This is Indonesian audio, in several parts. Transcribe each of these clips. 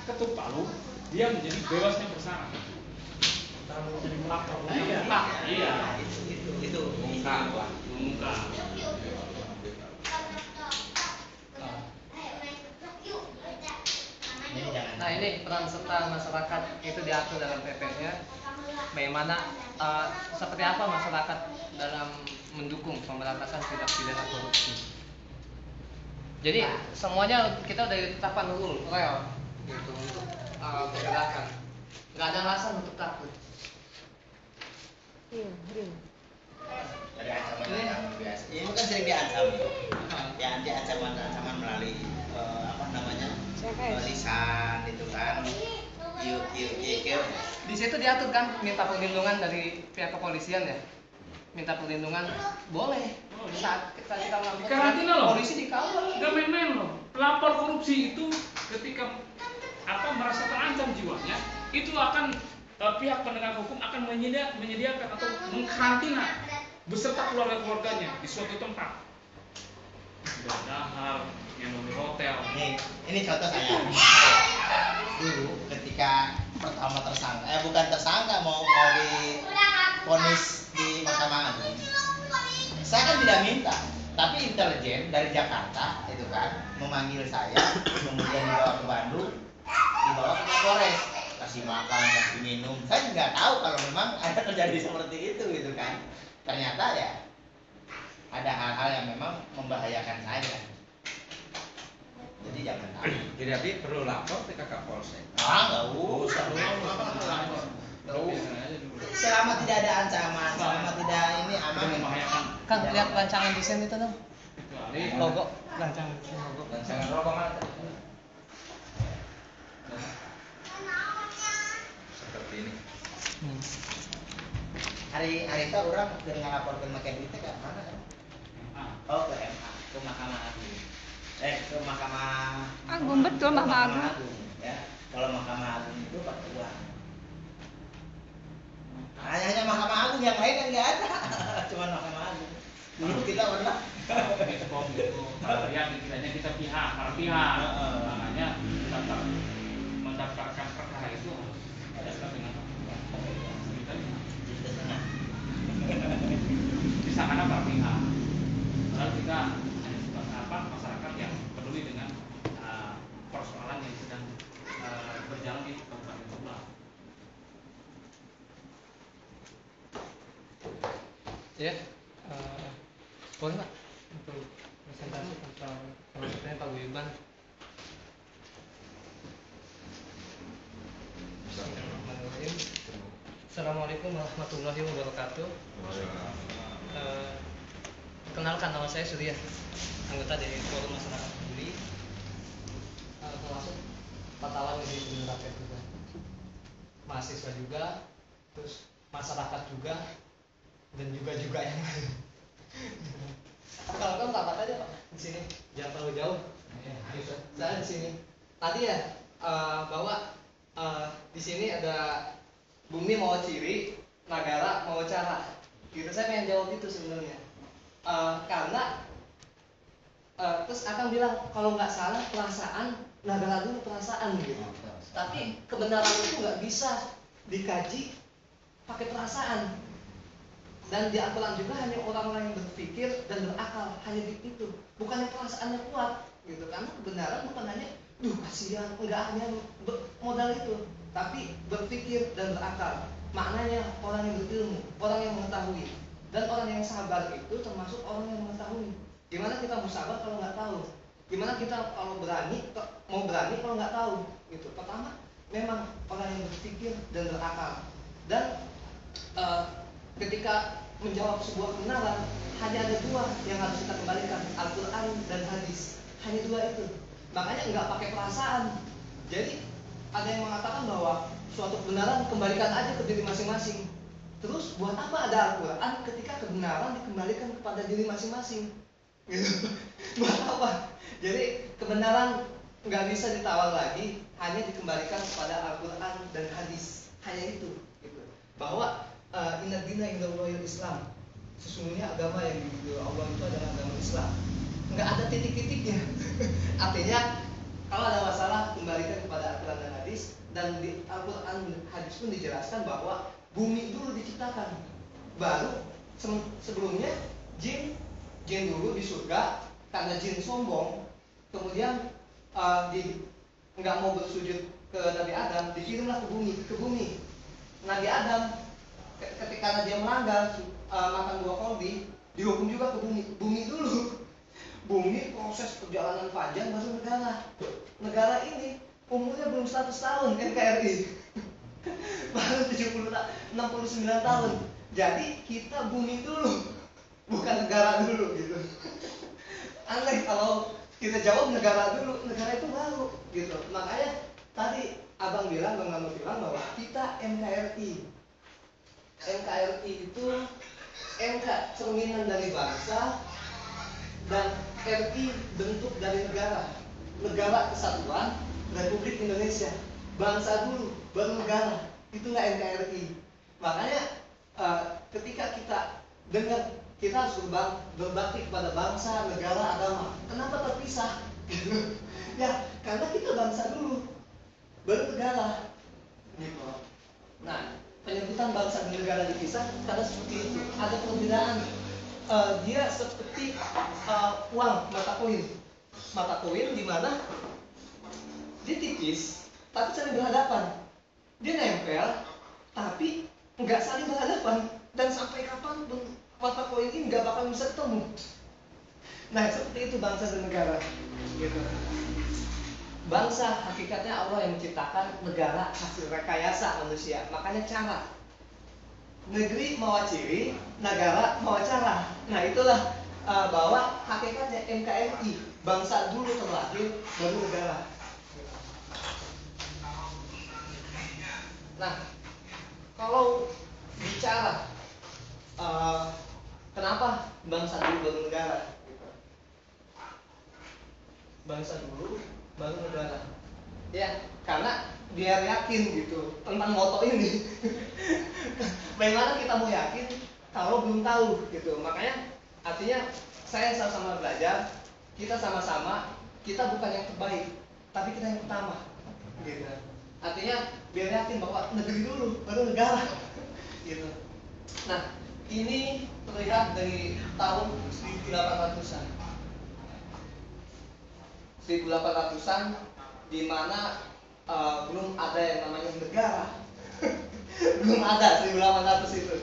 ketuk palu, dia menjadi bebasnya bersyarat. Jadi melapor. Iya. Itu mengungkap. Nah, ini peran serta masyarakat itu diatur dalam PP-nya. Bagaimana seperti apa masyarakat dalam mendukung pemberantasan tindak pidana korupsi. Jadi semuanya kita udah ditetapkan dulu real gitu untuk pergerakan. Nggak ada alasan untuk takut. Dari ancaman biasa. Ini kan sering diancam. Ya, ancaman melalui lisan itu kan. Yuk. Di situ diatur kan minta perlindungan dari pihak kepolisian ya. Minta perlindungan boleh. Saat kita melakukan Karantina loh. polisi dikawal. Gak main-main loh. Pelapor korupsi itu ketika merasa terancam jiwanya, itu akan pihak penegak hukum akan menyediakan atau mengkarantina beserta keluarga-keluarganya di suatu tempat. Dahar, yang di hotel. Ini contoh saya. Dulu ketika pertama bukan tersangka mau divonis di Mahkamah Agung, saya kan tidak minta, tapi intelijen dari Jakarta itu kan memanggil saya, kemudian dibawa ke Bandung, dibawa ke Polres, kasih makan, kasih minum. Saya nggak tahu kalau memang ada terjadi seperti itu gitu kan. Ternyata ya ada hal-hal yang memang membahayakan saya. Jadi jangan tahu. Jadi perlu lapor ke kakak polsek. Nggak usah. Selama tidak ada ancaman, selama tidak ini aman. Kan lihat rancangan desain itu dong. Logo rancangan logo. Rancangan logo mana? Seperti ini. Hari itu orang dengan lapor ke Makan itu ke mana kan? Oh, ke MA, ke Mahkamah Agung. Ke Mahkamah Agung, betul Mahkamah Agung. Ya, kalau Mahkamah Agung itu pakai uang. Hanya Mahkamah Agung, yang lain kan nggak ada. Cuma Mahkamah Agung. Dulu kita pernah Miskom gitu. Kalau yang dikiranya kita para pihak. Makanya mendaftarkan perkara itu harus ada dengan di sana para pihak. Lalu kita masyarakat yang peduli dengan persoalan yang sedang berjalan di Kabupaten Subang. Ya, boleh Pak untuk presentasi tentang prosesnya Pak Wiban. Assalamualaikum warahmatullahi wabarakatuh. Kenalkan, nama saya Surya, anggota dari Forum Masyarakat Peduli, termasuk pahlawan di Peduli Rakyat juga, mahasiswa juga, terus masyarakat juga, dan juga yang lain. Kalau kamu rapat aja Pak di sini, jangan terlalu jauh. Saya di sini. Tadi ya bahwa di sini ada bumi mau ciri, negara mau cara. Gitu, saya pengen jawab itu sebenarnya. Karena terus akan bilang kalau nggak salah perasaan, negara dulu perasaan gitu. Tapi kebenaran itu nggak bisa dikaji pakai perasaan. Dan di Al-Quran juga hanya orang-orang yang berpikir dan berakal, hanya itu. Bukannya perasaannya kuat gitu. Karena kebenaran bukan hanya kasihan, enggak hanya modal itu, tapi berpikir dan berakal. Maknanya orang yang berilmu, orang yang mengetahui. Dan orang yang sabar itu termasuk orang yang mengetahui. Gimana kita mau sabar kalau nggak tahu? Gimana kita kalau mau berani kalau nggak tahu? Gitu. Pertama, memang orang yang berpikir dan berakal. Dan ketika menjawab sebuah kebenaran, hanya ada dua yang harus kita kembalikan, Al-Quran dan hadis. Hanya dua itu. Makanya nggak pakai perasaan. Jadi ada yang mengatakan bahwa suatu kebenaran kembalikan aja ke diri masing-masing. Terus buat apa ada Al-Quran ketika kebenaran dikembalikan kepada diri masing-masing? Gitu. Buat apa? Jadi kebenaran nggak bisa ditawar lagi, hanya dikembalikan kepada Al-Quran dan hadis. Hanya itu. Gitu. Bahwa inna dina indallahil Islam. Sesungguhnya agama yang diridhoi Allah itu adalah agama Islam. Nggak ada titik-titiknya. Artinya kalau ada masalah kembalikan kepada Al-Quran dan hadis. hadis, dan di Al-Quran hadis pun dijelaskan bahwa bumi dulu diciptakan, baru sebelumnya jin dulu di surga. Karena jin sombong, kemudian nggak mau bersujud ke Nabi Adam, dikirimlah ke bumi. Nabi Adam ketika dia melanggar makan buah kolbi, dihukum juga ke bumi dulu. Bumi proses perjalanan panjang baru negara ini umurnya belum 100 tahun NKRI. Baru 69 tahun. Jadi kita bumi dulu, bukan negara dulu gitu. Aneh kalau kita jawab negara dulu, negara itu baru gitu. Makanya tadi Bang Lama bilang bahwa kita NKRI. NKRI itu NK cerminan dari bangsa, dan RI bentuk dari negara kesatuan Republik Indonesia. Bangsa dulu baru negara, itulah NKRI. Makanya ketika kita dengar kita harus berbakti kepada bangsa, negara, agama. Kenapa terpisah? Ya, karena kita bangsa dulu baru negara gitu. Nah, penyebutan bangsa dan negara dipisah karena seperti itu. Ada perbedaan. Dia seperti uang mata koin di mana dia tipis tapi saling berhadapan. Dia nempel tapi nggak saling berhadapan, dan sampai kapanpun mata koin ini nggak bakal bisa ketemu. Nah, seperti itu bangsa dan negara gitu. Bangsa hakikatnya Allah yang menciptakan, negara hasil rekayasa manusia. Makanya cara negeri mawa ciri, negara mawa cara. Nah, itulah bahwa hakikatnya NKRI, bangsa dulu terlahir baru negara. Nah, kalau bicara kenapa bangsa dulu baru negara? Bangsa dulu baru negara. Ya, karena biar yakin gitu tentang moto ini. Bagaimana kita mau yakin kalau belum tahu gitu. Makanya artinya saya sama-sama belajar, kita sama-sama, kita bukan yang terbaik, tapi kita yang pertama gitu. Artinya biar yakin bahwa negeri dulu baru negara gitu. Nah, ini terlihat dari tahun 1800-an. 1800-an di mana belum ada yang namanya negara. Belum ada 1800 itu.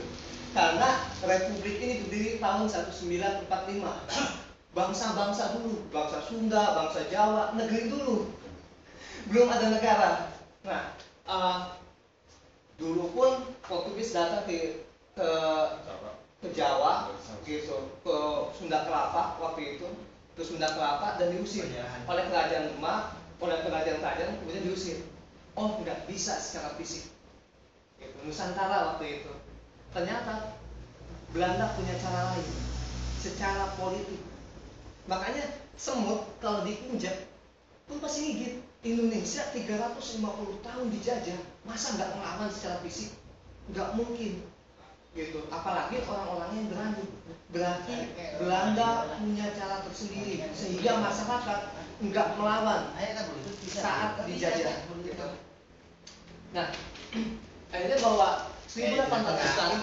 Karena republik ini berdiri tahun 1945. Bangsa-bangsa dulu, bangsa Sunda, bangsa Jawa, negeri dulu. Belum ada negara. Nah, dulu pun Portugis datang ke Jawa gitu, ke Sunda Kelapa waktu itu, ke Sunda Kelapa, dan diusir oleh kerajaan Demak, oleh kerajaan kemudian diusir. Oh, nggak bisa secara fisik. Gitu. Nusantara waktu itu. Ternyata Belanda punya cara lain, secara politik. Makanya semut kalau diinjak pun pasti gigit. Indonesia 350 tahun dijajah, masa nggak melawan secara fisik? Nggak mungkin. Gitu. Apalagi orang-orangnya yang berani. Berarti Belanda punya cara tersendiri sehingga masyarakat nggak melawan saat dijajah. Gitu. Nah, akhirnya bahwa 1800-an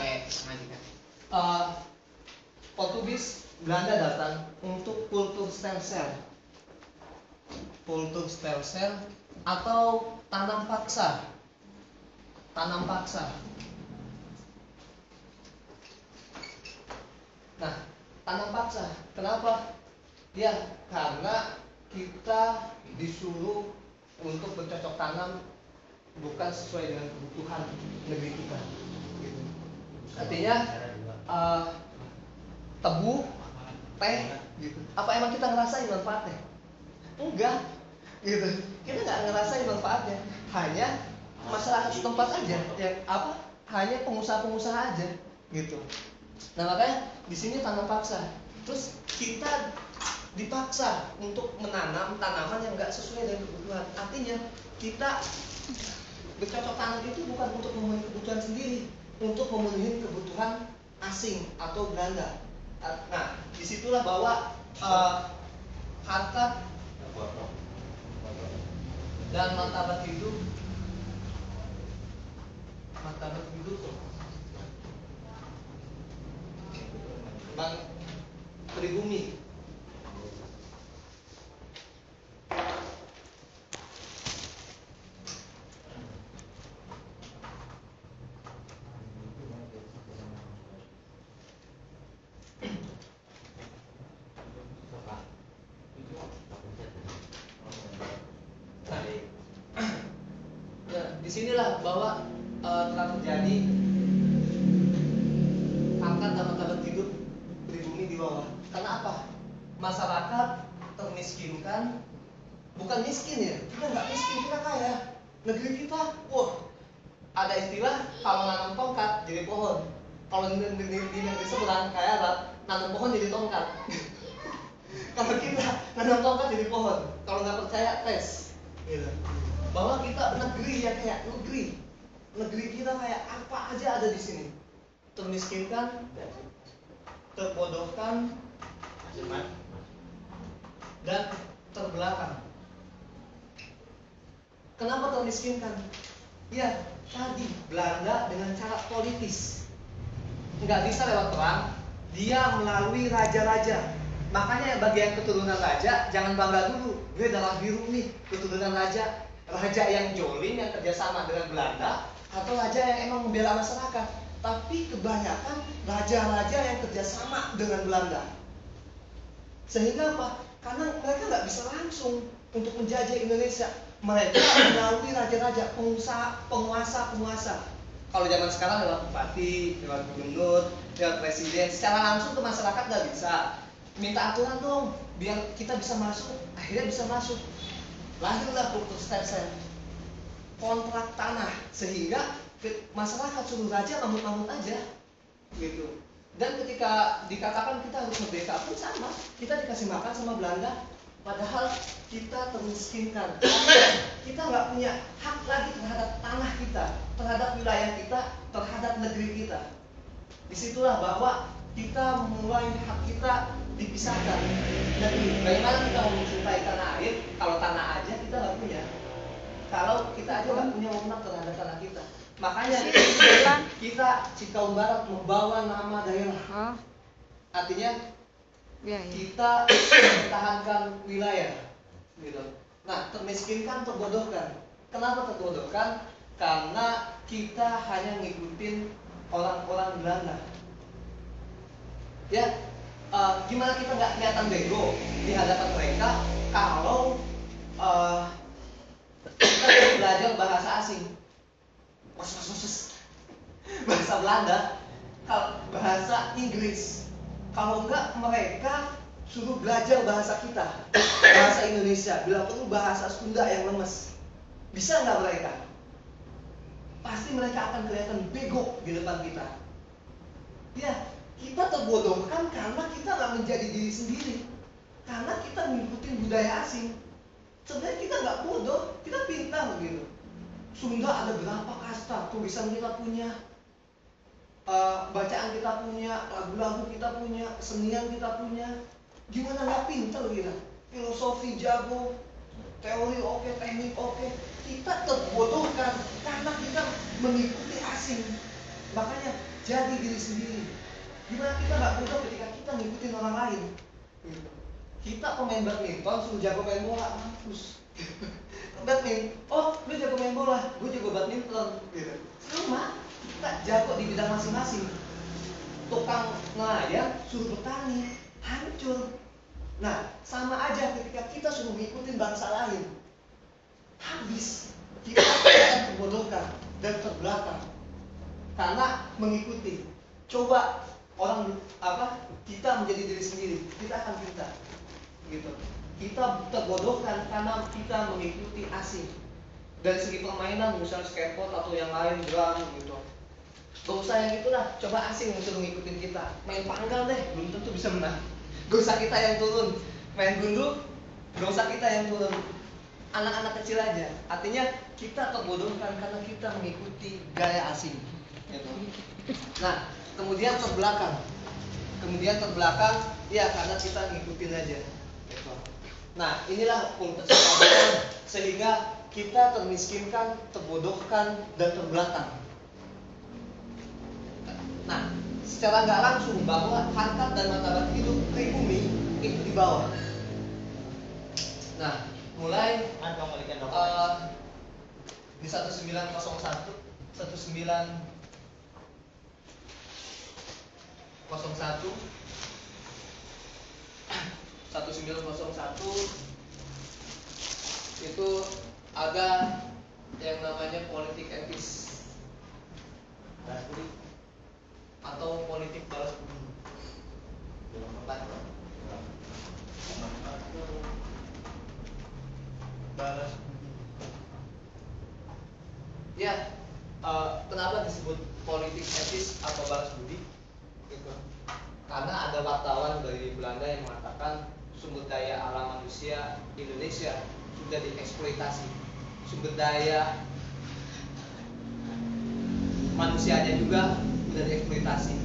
Portugis Belanda datang untuk kultur stem cell. Kultur stem cell atau tanam paksa. Tanam paksa. Nah, tanam paksa. Kenapa? Ya, karena kita disuruh untuk bercocok tanam bukan sesuai dengan kebutuhan negeri kita. Gitu. Artinya tebu, teh, gitu. Apa emang kita ngerasain manfaatnya? Enggak, gitu. Kita nggak ngerasain manfaatnya. Hanya masyarakat setempat aja, yang hanya pengusaha-pengusaha aja, gitu. Nah, makanya di sini tanam paksa. Terus kita dipaksa untuk menanam tanaman yang nggak sesuai dengan kebutuhan. Artinya kita bercocok tanam itu bukan untuk memenuhi kebutuhan sendiri, untuk memenuhi kebutuhan asing atau Belanda. Nah, disitulah bahwa harkat dan martabat hidup martabat hidup tuh. Bang pribumi. Ya, disinilah bahwa telah terjadi pangkat dan martabat hidup pribumi di bawah. Karena apa? Masyarakat termiskinkan, bukan miskin ya, kita nggak miskin, kita kaya. Negeri kita, wah, ada istilah kalau nanam tongkat jadi pohon. Kalau di negeri seberang kayak Arab, nanam pohon jadi tongkat. Kalau kita nanam tongkat jadi pohon, kalau nggak percaya tes. Gitu. Bahwa kita negeri ya kayak negeri kita kayak apa aja ada di sini. Termiskinkan, terbodohkan, dan terbelakang. Kenapa termiskinkan? Ya, tadi Belanda dengan cara politis. Nggak bisa lewat perang, dia melalui raja-raja. Makanya bagi yang keturunan raja, jangan bangga dulu. Gue darah biru nih, keturunan raja. Raja yang jolim, yang kerjasama dengan Belanda, atau raja yang emang membela masyarakat. Tapi kebanyakan raja-raja yang kerjasama dengan Belanda. Sehingga apa? Karena mereka nggak bisa langsung untuk menjajah Indonesia. Mereka melalui raja-raja, penguasa. Kalau zaman sekarang lewat bupati, lewat gubernur, lewat presiden, secara langsung ke masyarakat nggak bisa. Minta aturan dong, biar kita bisa masuk. Akhirnya bisa masuk. Lahirlah kultur step-step, kontrak tanah, sehingga masyarakat suruh raja mamut-mamut aja, gitu. Dan ketika dikatakan kita harus merdeka pun sama, kita dikasih makan sama Belanda, padahal kita termiskinkan. Kita nggak punya hak lagi terhadap tanah kita, terhadap wilayah kita, terhadap negeri kita. Disitulah bahwa kita memulai hak kita dipisahkan. Jadi bagaimana kita mau mencintai tanah air kalau tanah aja kita nggak punya? Kalau kita aja nggak punya wewenang terhadap tanah kita. Makanya kita Cikaum Barat membawa nama daerah. Artinya kita mempertahankan wilayah, gitu. Nah, termiskinkan, terbodohkan. Kenapa terbodohkan? Karena kita hanya ngikutin orang-orang Belanda. Ya, gimana kita nggak kelihatan bego di hadapan mereka kalau kita belajar bahasa asing, bahasa Belanda, kalau bahasa Inggris, kalau enggak mereka suruh belajar bahasa kita, bahasa Indonesia, bila perlu bahasa Sunda yang lemes, bisa nggak mereka? Pasti mereka akan kelihatan bego di depan kita. Ya, kita terbodohkan karena kita nggak menjadi diri sendiri, karena kita mengikuti budaya asing. Sebenarnya kita nggak bodoh, kita pintar gitu. Sunda ada berapa kasta, tulisan kita punya, bacaan kita punya, lagu-lagu kita punya, kesenian kita punya. Gimana nggak pintar kita? Filosofi jago, teori oke, teknik oke. Kita terbodohkan karena kita mengikuti asing. Makanya jadi diri sendiri. Gimana kita nggak bodoh ketika kita ngikutin orang lain? Kita pemain badminton suruh jago main bola, mampus. Badminton, oh lu jago main bola, gue jago badminton, gitu. Sama, kita jago di bidang masing-masing. Tukang nelayan suruh bertani, hancur. Nah, sama aja ketika kita suruh ngikutin bangsa lain, habis. Kita akan terbodohkan dan terbelakang karena mengikuti. Coba orang kita menjadi diri sendiri, kita akan pintar, gitu. Kita terbodohkan karena kita mengikuti asing. Dari segi permainan, misalnya skateboard atau yang lain, drum, gitu. Gak usah yang itulah, coba asing yang suruh ngikutin kita. Main panggal deh, belum tentu bisa menang. Gak usah kita yang turun. Main gundu, gak usah kita yang turun. Anak-anak kecil aja. Artinya kita terbodohkan karena kita mengikuti gaya asing, gitu. Nah, kemudian terbelakang, ya karena kita ngikutin aja. Nah, inilah kultur sehingga kita termiskinkan, terbodohkan, dan terbelakang. Nah, secara nggak langsung bahwa harkat dan martabat hidup pribumi itu di bawah. Nah, mulai di 1901 itu ada yang namanya politik etis atau politik balas budi. Balas budi. Ya, kenapa disebut politik etis atau balas budi? Gitu. Karena ada wartawan dari Belanda yang mengatakan sumber daya alam manusia Indonesia sudah dieksploitasi, sumber daya manusianya juga sudah dieksploitasi,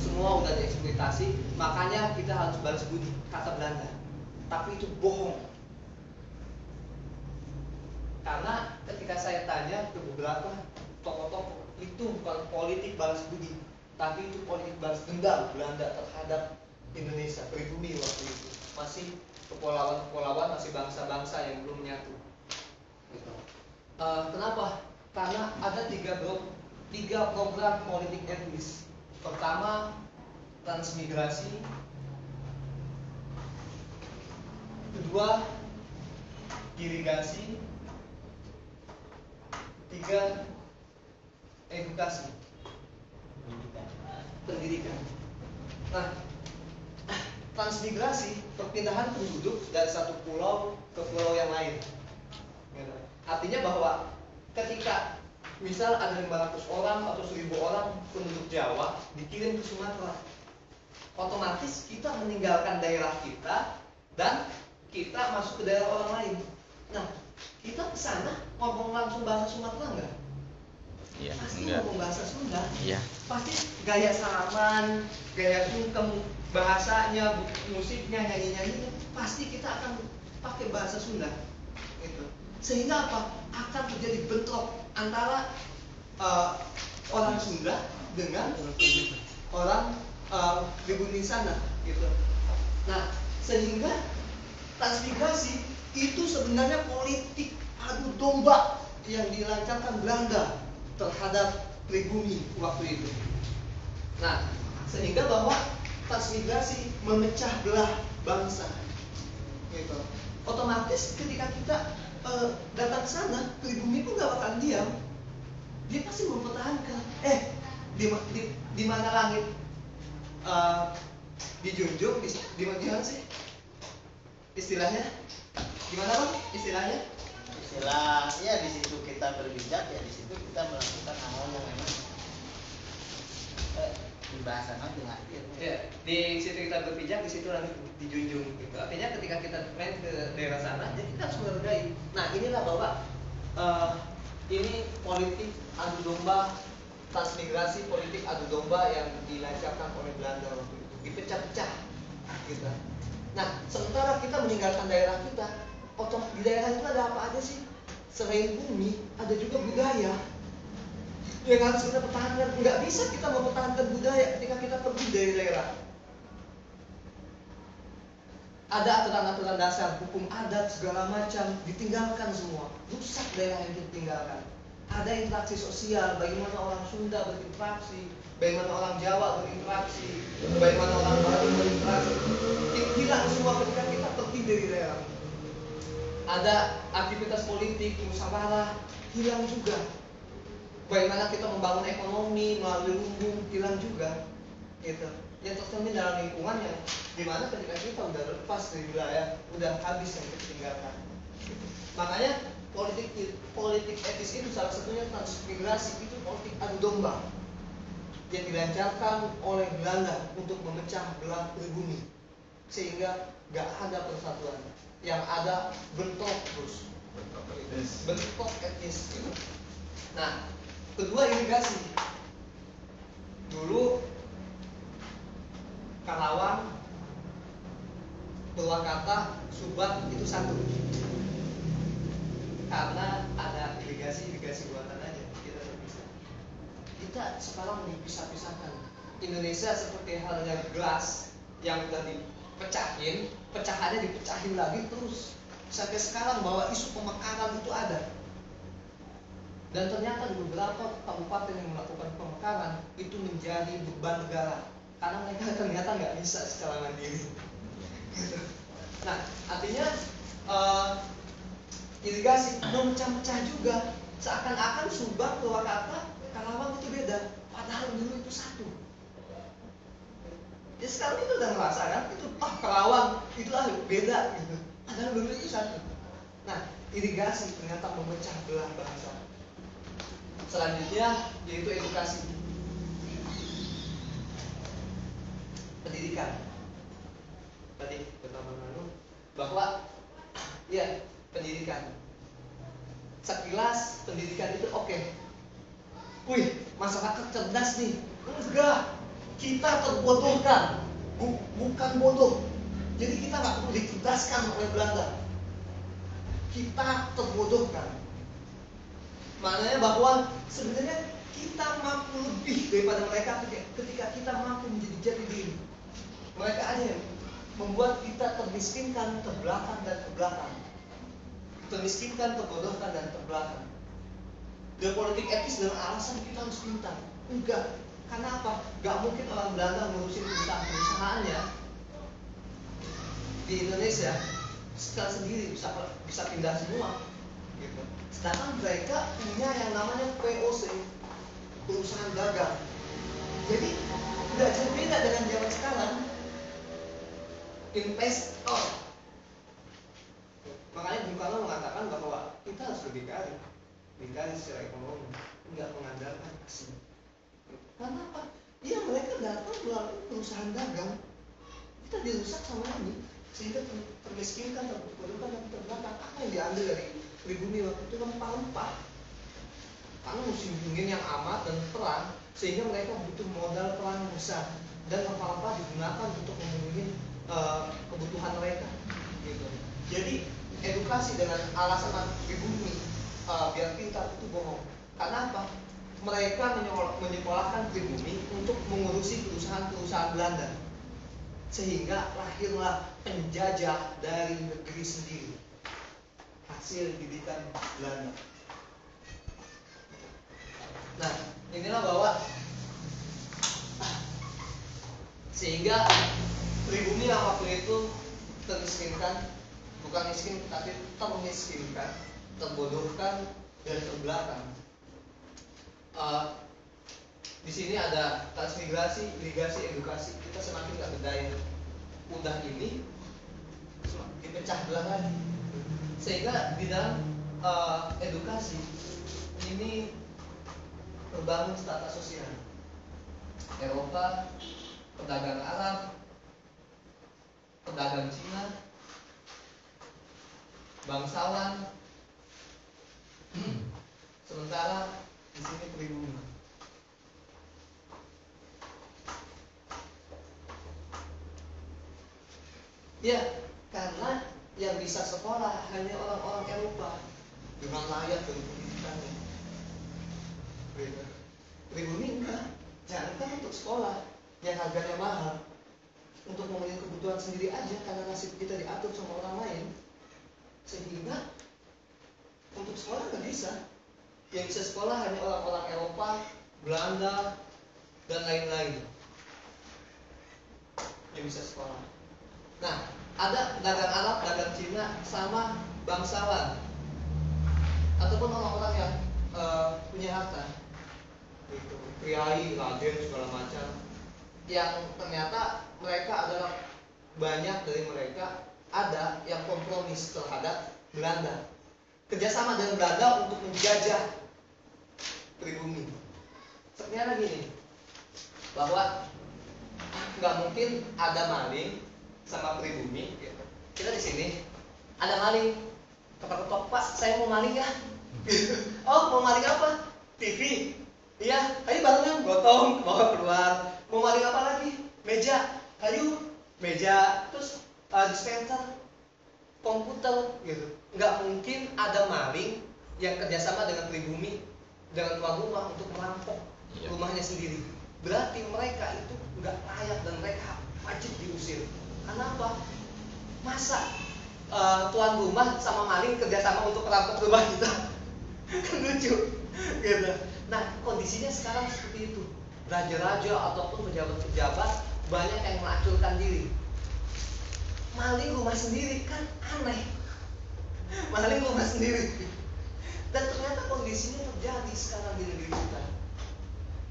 semua sudah dieksploitasi, makanya kita harus balas budi, kata Belanda. Tapi itu bohong. Karena ketika saya tanya ke beberapa tokoh-tokoh, itu bukan politik balas budi, tapi itu politik balas dendam Belanda terhadap Indonesia, pribumi waktu itu. Masih kepulauan-kepulauan, masih bangsa-bangsa yang belum menyatu. Gitu. Kenapa? Karena ada tiga program politik etnis. Pertama, transmigrasi. Kedua, irigasi. Tiga, edukasi, pendidikan. Nah, transmigrasi, perpindahan penduduk dari satu pulau ke pulau yang lain. Artinya bahwa ketika misal ada 500 orang atau 1000 orang penduduk Jawa dikirim ke Sumatera, otomatis kita meninggalkan daerah kita dan kita masuk ke daerah orang lain. Nah, kita ke sana ngomong langsung bahasa Sumatera enggak? Iya, pasti enggak. ngomong bahasa Sunda. Iya. Pasti gaya salaman, gaya sungkem, bahasanya, musiknya, nyanyi-nyanyinya, pasti kita akan pakai bahasa Sunda. Gitu. Sehingga apa? Akan terjadi bentrok antara orang Sunda dengan orang pribumi sana, gitu. Nah, sehingga transmigrasi itu sebenarnya politik adu domba yang dilancarkan Belanda terhadap pribumi waktu itu. Nah, sehingga bahwa transmigrasi memecah belah bangsa, gitu. Otomatis ketika kita datang ke sana, pribumi pun gak bakalan diam. Dia pasti mempertahankan. Di mana langit dijunjung, di mana sih istilahnya? Gimana Bang istilahnya? Istilah ya di situ kita berpijak, ya di situ kita melakukan hal yang memang di bahasa aja ngerti ya. Di situ kita berpijak, di situ langit dijunjung, gitu. Artinya ketika kita main ke daerah sana, ya kita harus menghargai. Nah, inilah bahwa ini politik adu domba, transmigrasi, politik adu domba yang dilancarkan oleh Belanda waktu itu, dipecah-pecah, gitu. Nah, sementara kita meninggalkan daerah kita, di daerah itu ada apa aja sih? Selain bumi, ada juga budaya yang harus kita pertahankan. Nggak bisa kita mempertahankan budaya ketika kita pergi dari daerah. Ada aturan-aturan dasar, hukum adat, segala macam, ditinggalkan semua. Rusak daerah yang ditinggalkan. Ada interaksi sosial, bagaimana orang Sunda berinteraksi, bagaimana orang Jawa berinteraksi, bagaimana orang Bali berinteraksi. Hilang semua ketika kita pergi dari daerah. Ada aktivitas politik, musyawarah, hilang juga. Bagaimana kita membangun ekonomi melalui lumbung, hilang juga. Gitu. Yang tercermin dalam lingkungan yang dimana ketika kita udah lepas dari wilayah, udah habis yang kita tinggalkan. Gitu. Makanya politik etis itu salah satunya transmigrasi, itu politik adu domba yang dilancarkan oleh Belanda untuk memecah belah pribumi sehingga gak ada persatuan, yang ada bentrok terus, bentrok etnis. Gitu. Nah, kedua irigasi. Dulu Karawang, Purwakarta, Subang itu satu. Karena ada irigasi buatan aja, kita terpisah. Kita sekarang dipisah-pisahkan. Indonesia seperti halnya gelas yang udah dipecahin, pecahannya dipecahin lagi terus sampai sekarang bahwa isu pemekaran itu ada. Dan ternyata di beberapa kabupaten yang melakukan pemekaran itu menjadi beban negara karena mereka ternyata nggak bisa secara mandiri. Nah, artinya irigasi memecah-mecah juga, seakan-akan Subang, Purwakarta, Karawang itu beda, padahal dulu itu satu. Ya sekarang kita udah merasa kan itu Karawang itulah beda gitu, padahal dulu itu satu. Nah, irigasi ternyata memecah belah bangsa. Selanjutnya yaitu edukasi, pendidikan. Tadi pertama bahwa ya pendidikan. Sekilas pendidikan itu oke. Wih, masyarakat cerdas nih. Enggak, kita terbodohkan. Bukan bodoh. Jadi kita nggak perlu dicerdaskan oleh Belanda. Kita terbodohkan. Maknanya bahwa sebenarnya kita mampu lebih daripada mereka ketika kita mampu menjadi jati diri. Mereka aja yang membuat kita termiskinkan, terbelakang dan terbelakang. Termiskinkan, terbodohkan dan terbelakang. Geopolitik etis dengan alasan kita harus pintar. Enggak. Karena apa? Gak mungkin orang Belanda ngurusin perusahaan-perusahaannya di Indonesia secara sendiri bisa pindah semua. Gitu. Sedangkan mereka punya yang namanya POC, perusahaan dagang. Jadi nggak jauh beda dengan zaman sekarang. Investor. Makanya Bung Karno mengatakan bahwa kita harus berdikari secara ekonomi, nggak mengandalkan asing. Karena apa? Iya, mereka datang melalui perusahaan dagang. Kita dirusak sama ini, sehingga termiskinkan, terbodohkan dan terbelakang. Apa yang diambil dari pribumi waktu itu rempah-rempah. Karena musim dingin yang amat dan perang, sehingga mereka butuh modal perang yang besar. Dan rempah-rempah digunakan untuk memenuhi kebutuhan mereka. Gitu. Jadi edukasi dengan alasan pribumi biar pintar itu bohong. Karena apa? Mereka menyekolahkan pribumi untuk mengurusi perusahaan-perusahaan Belanda, sehingga lahirlah penjajah dari negeri sendiri, hasil didikan Belanda. Nah, inilah bahwa sehingga pribumi yang waktu itu termiskinkan, bukan miskin tapi termiskinkan, terbodohkan dan terbelakang. Di sini ada transmigrasi, irigasi, edukasi. Kita semakin gak berdaya. Udah ini dipecah belah lagi. Sehingga di dalam edukasi ini terbangun strata sosial. Eropa, pedagang Arab, pedagang Cina, bangsawan. Sementara di sini pribumi. Ya, karena yang bisa sekolah hanya orang-orang Eropa dengan layak dan pendidikannya. Pribumi enggak, jangankan untuk sekolah yang harganya mahal, untuk memenuhi kebutuhan sendiri aja karena nasib kita diatur sama orang lain, sehingga untuk sekolah nggak bisa. Yang bisa sekolah hanya orang-orang Eropa, Belanda, dan lain-lain yang bisa sekolah. Nah, ada pedagang Arab, pedagang Cina, sama bangsawan ataupun orang-orang yang punya harta, gitu, priai, raden, segala macam, yang ternyata mereka adalah banyak dari mereka ada yang kompromis terhadap Belanda, kerjasama dengan Belanda untuk menjajah pribumi. Ternyata gini, bahwa nggak mungkin ada maling sama pribumi. Kita di sini ada maling, ketok-ketok, Pak, saya mau maling ya. Oh, mau maling apa? TV. Iya, ayo barangnya gotong, bawa keluar. Mau maling apa lagi? Meja, kayu, meja, terus dispenser, komputer, gitu. Nggak mungkin ada maling yang kerjasama dengan pribumi, dengan tuan rumah untuk merampok rumahnya sendiri. berarti mereka itu nggak layak dan mereka wajib diusir. Kenapa? Masa tuan rumah sama maling kerjasama untuk merampok rumah kita? Kan lucu gitu. Nah, kondisinya sekarang seperti itu. Raja-raja ataupun pejabat-pejabat banyak yang melacurkan diri. Maling rumah sendiri, kan aneh. Maling rumah sendiri. Dan ternyata kondisinya terjadi sekarang di negeri kita.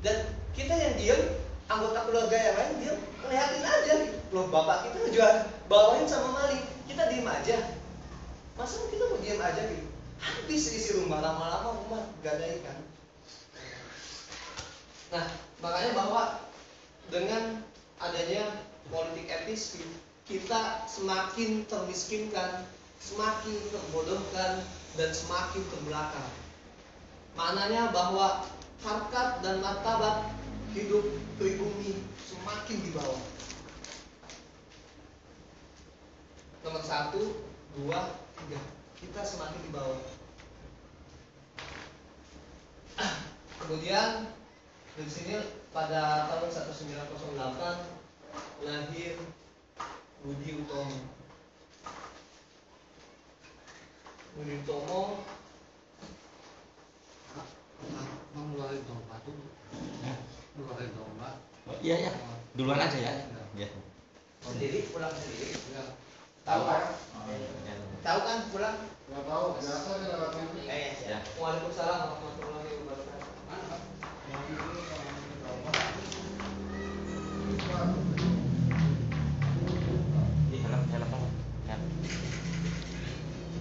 Dan kita yang diam, anggota keluarga yang lain diam, ngeliatin aja. Loh, bapak kita ngejual bawain sama maling, kita diem aja. Masa kita mau diem aja gitu? Habis isi rumah, lama-lama rumah gadaikan. Nah, makanya bahwa dengan adanya politik etis, kita semakin termiskinkan, semakin terbodohkan, dan semakin terbelakang. Maknanya bahwa harkat dan martabat hidup pribumi semakin di bawah. Nomor 1, 2, 3, kita semakin di bawah. Kemudian di sini pada tahun 1908 lahir Budi Utomo. Budi Utomo mengeluarkan domba dulu. Mengeluarkan domba. Iya ya, duluan aja ya. Ya. Sendiri pulang sendiri. Ya. Tahu kan? Ya. Tahu kan pulang? Nggak tahu. Biasa dia lewat ini. Ya. Waalaikumsalam warahmatullahi wabarakatuh. Di helm apa? Ya.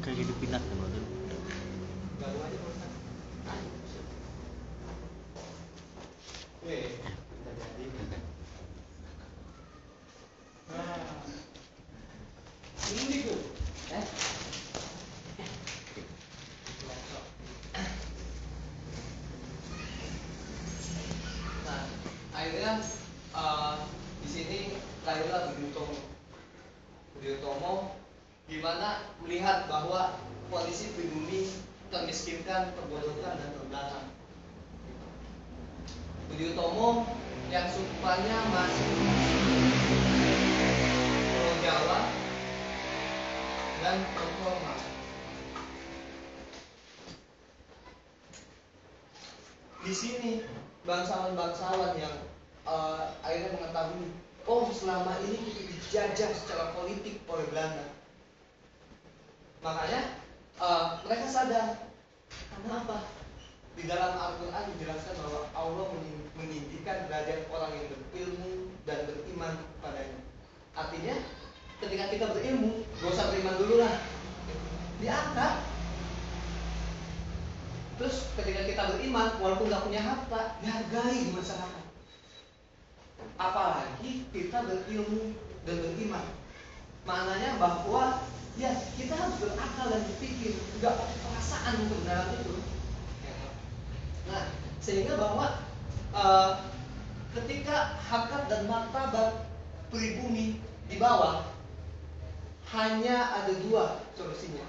Kayak hidup pinat kan dulu. Baru aja bosan. Oke, kita jadi. Ini Bu. Nah, akhirnya di sini lahirlah Budi Utomo. Budi Utomo gimana melihat bahwa kondisi pribumi termiskinkan, terbodohkan, dan terbelakang. Budi Utomo yang sukanya masih Pulau Jawa dan informal. Di sini bangsawan-bangsawan yang akhirnya mengetahui, oh selama ini kita dijajah secara politik oleh Belanda. Makanya mereka sadar, karena apa? Di dalam Al-Quran dijelaskan bahwa Allah meninggikan derajat orang yang berilmu dan beriman kepadanya. Artinya, ketika kita berilmu, gak usah beriman dulu lah, diangkat. Terus ketika kita beriman, walaupun gak punya harta, dihargai di masyarakat. Apalagi kita berilmu dan beriman. Maknanya bahwa ya kita harus berakal dan berpikir, gak perasaan kebenaran itu. Nah, sehingga bahwa ketika harkat dan martabat pribumi di bawah, hanya ada 2 solusinya.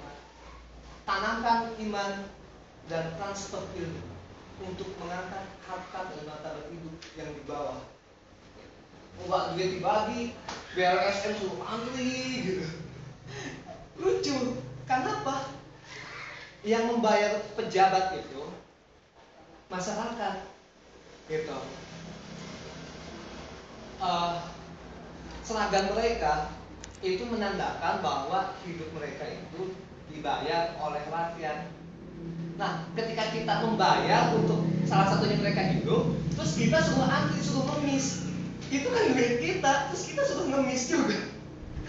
Tanamkan iman dan transfer ilmu untuk mengangkat harkat dan martabat hidup yang di bawah. Uang duit dibagi, BLSM suruh antri gitu. Lucu, karena apa? Yang membayar pejabat itu masyarakat, gitu. Seragam mereka itu menandakan bahwa hidup mereka itu dibayar oleh rakyat. Nah, ketika kita membayar untuk salah satunya mereka hidup, terus kita suruh antri, suruh ngemis, itu kan duit kita, terus kita suruh ngemis juga,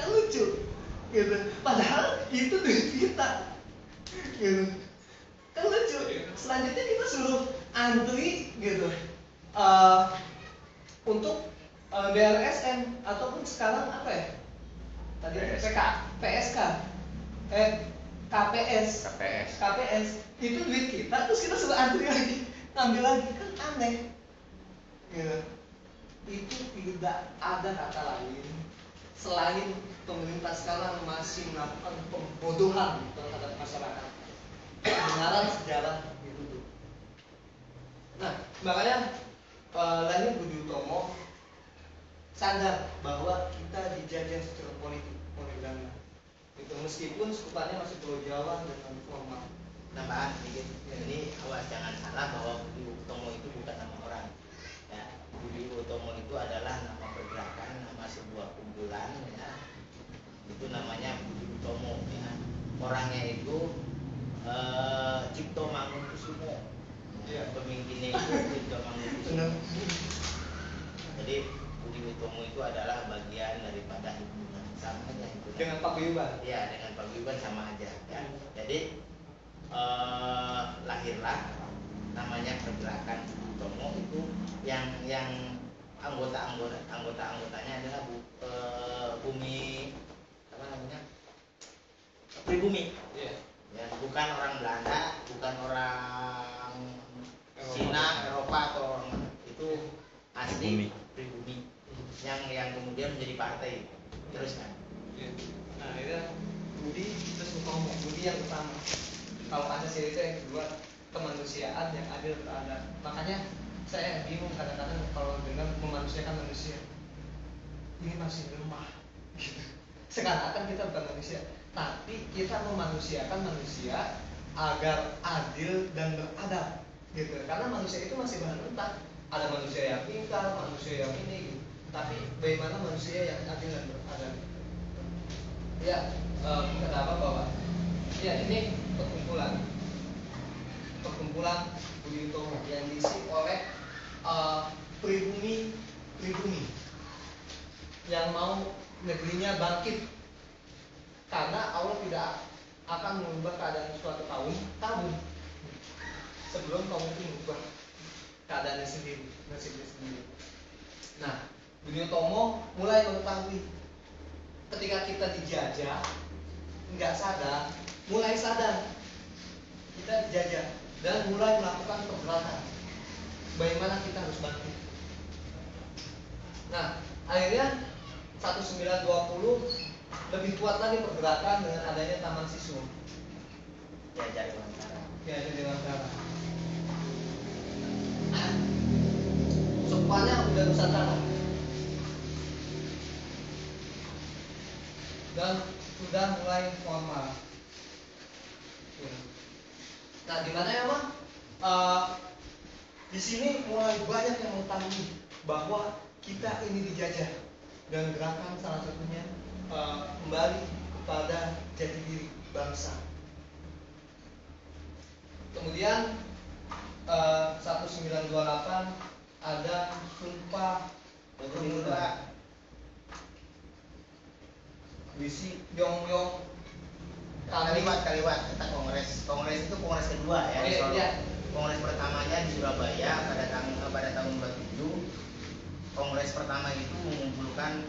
kan lucu, gitu. Padahal itu duit kita, gitu. Kan lucu. Selanjutnya kita suruh antri, gitu, untuk BLSM ataupun sekarang apa ya? Tadi PSK, KPS itu duit kita, terus kita suruh antri lagi, ngambil lagi, kan aneh, gitu. Itu tidak ada kata lain selain pemerintah sekarang masih melakukan pembodohan terhadap masyarakat. Kebenaran sejarah ditutup. Nah, makanya lahir Budi Utomo sadar bahwa kita dijajah secara politik oleh Belanda. Itu meskipun sekutannya masih Pulau Jawa dan non formal. Tambahan sedikit, ini awas jangan salah bahwa Budi Utomo itu bukan nama orang. Ya, Budi Utomo itu adalah nama pergerakan, nama sebuah kumpulan. Ya. Itu namanya Budi Utomo. Ya. Orangnya itu Cipto Mangunkusumo. Ya, pemimpinnya itu Cipto Mangunkusumo. Jadi Budi Utomo itu adalah bagian daripada himpunan, sama aja himpunan. Dengan paguyuban. Iya, dengan paguyuban sama aja. Ya. Jadi lahirlah namanya pergerakan Budi Utomo itu yang anggotanya adalah bumi apa namanya, pribumi. Yeah. Ya, bukan orang Belanda, bukan orang Cina, Eropa atau orang itu asli pribumi yang kemudian menjadi partai. Terus kan? Yeah. Nah itu Budi terus Utomo, Budi yang utama. Kalau Pancasila itu yang kedua, kemanusiaan yang adil beradab. Makanya saya bingung kadang-kadang kalau dengar memanusiakan manusia, ini masih lemah. Sekarang kita bukan manusia, tapi kita memanusiakan manusia agar adil dan beradab, gitu. Karena manusia itu masih bahan mentah. Ada manusia yang pintar, manusia yang ini, gitu. Tapi bagaimana manusia yang adil dan beradab? Ya, kata apa bahwa ya ini perkumpulan Budi Utomo yang diisi oleh pribumi yang mau negerinya bangkit, karena Allah tidak akan mengubah keadaan suatu kaum sebelum kaum itu mengubah keadaannya sendiri, nasibnya sendiri. Nah, Budi Utomo mulai mengetahui ketika kita dijajah, nggak sadar, mulai sadar kita dijajah dan mulai melakukan pergerakan. Bagaimana kita harus bangkit? Nah, akhirnya 1920 lebih kuat lagi pergerakan dengan adanya Taman Siswa. Diajar wawancara. Diajar wawancara. Sukmanya udah Nusantara dan sudah mulai formal. Nah, di mana ya, Mas? Di sini mulai banyak yang mengetahui bahwa kita ini dijajah dan gerakan salah satunya kembali kepada jati diri bangsa. Kemudian 1928 ada Sumpah Pemuda. Visi Yong Kaliwat kita kongres itu kongres kedua ya. Iya. Kongres pertamanya di Surabaya pada tahun 27. Kongres pertama itu mengumpulkan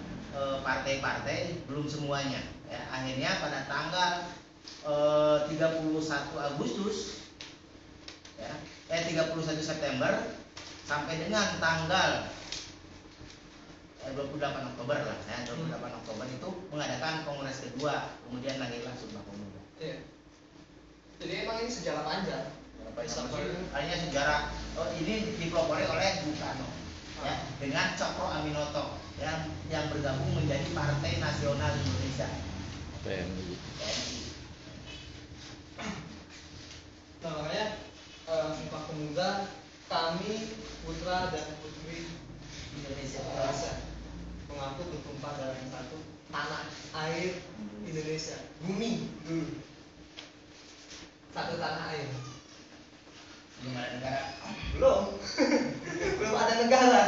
partai-partai, belum semuanya ya. Akhirnya pada tanggal 31 Agustus ya, 31 September sampai dengan tanggal 28 Oktober lah ya, 28 Oktober itu mengadakan kongres kedua, kemudian lahirlah Sumpah Pemuda. Iya. Jadi emang ini sejarah panjang. Hanya sejarah ini dipelopori oleh Bung Karno ya, dengan Cokro Aminoto yang bergabung menjadi Partai Nasional Indonesia PNI. Nah, makanya Sumpah Pemuda, kami putra dan putri Indonesia mengaku bertumpah dalam satu tanah air Indonesia, bumi dulu, satu tanah air. Belum ada negara. Belum ada negara.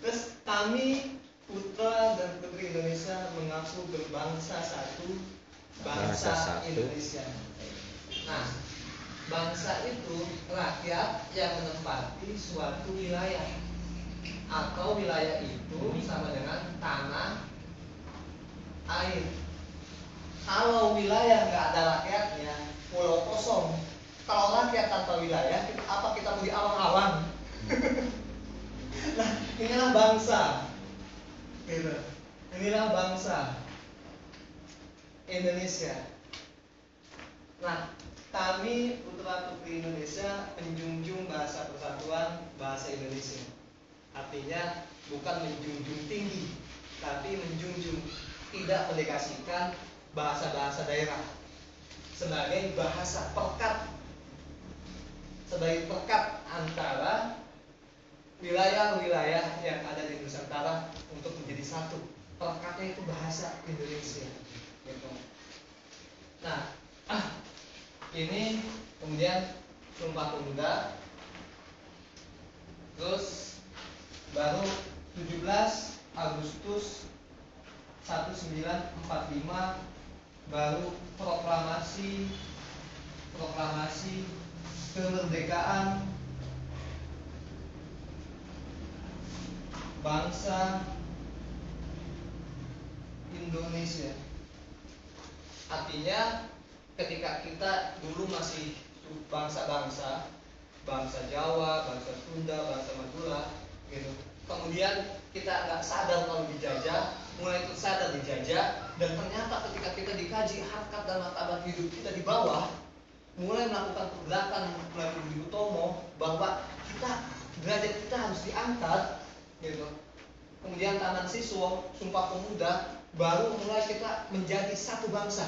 Terus kami putra dan putri Indonesia mengaku berbangsa satu, bangsa Indonesia. Nah, bangsa itu rakyat yang menempati suatu wilayah, atau wilayah itu sama dengan tanah air. Kalau wilayah nggak ada rakyatnya, pulau kosong. Kalau rakyat tanpa wilayah, apa kita mau di awan-awan? Nah, inilah bangsa. Gitu. Inilah bangsa Indonesia. Nah, kami putra putri Indonesia penjunjung bahasa persatuan, bahasa Indonesia. Artinya bukan menjunjung tinggi, tapi menjunjung, tidak mendekasikan bahasa-bahasa daerah sebagai bahasa perekat, sebagai perekat antara wilayah-wilayah yang ada di Nusantara untuk menjadi satu. Perekatnya itu bahasa Indonesia. Gitu. Nah, ini kemudian Sumpah Pemuda. Terus baru 17 Agustus 1945 baru proklamasi kemerdekaan bangsa Indonesia. Artinya ketika kita dulu masih bangsa-bangsa, bangsa Jawa, bangsa Sunda, bangsa Madura, gitu. Kemudian kita nggak sadar kalau dijajah, mulai tersadar dijajah, dan ternyata ketika kita dikaji harkat dan martabat hidup kita di bawah, mulai melakukan pergerakan melalui Budi Utomo bahwa derajat kita harus diangkat, gitu. Kemudian Taman Siswo, Sumpah Pemuda, baru mulai kita menjadi satu bangsa.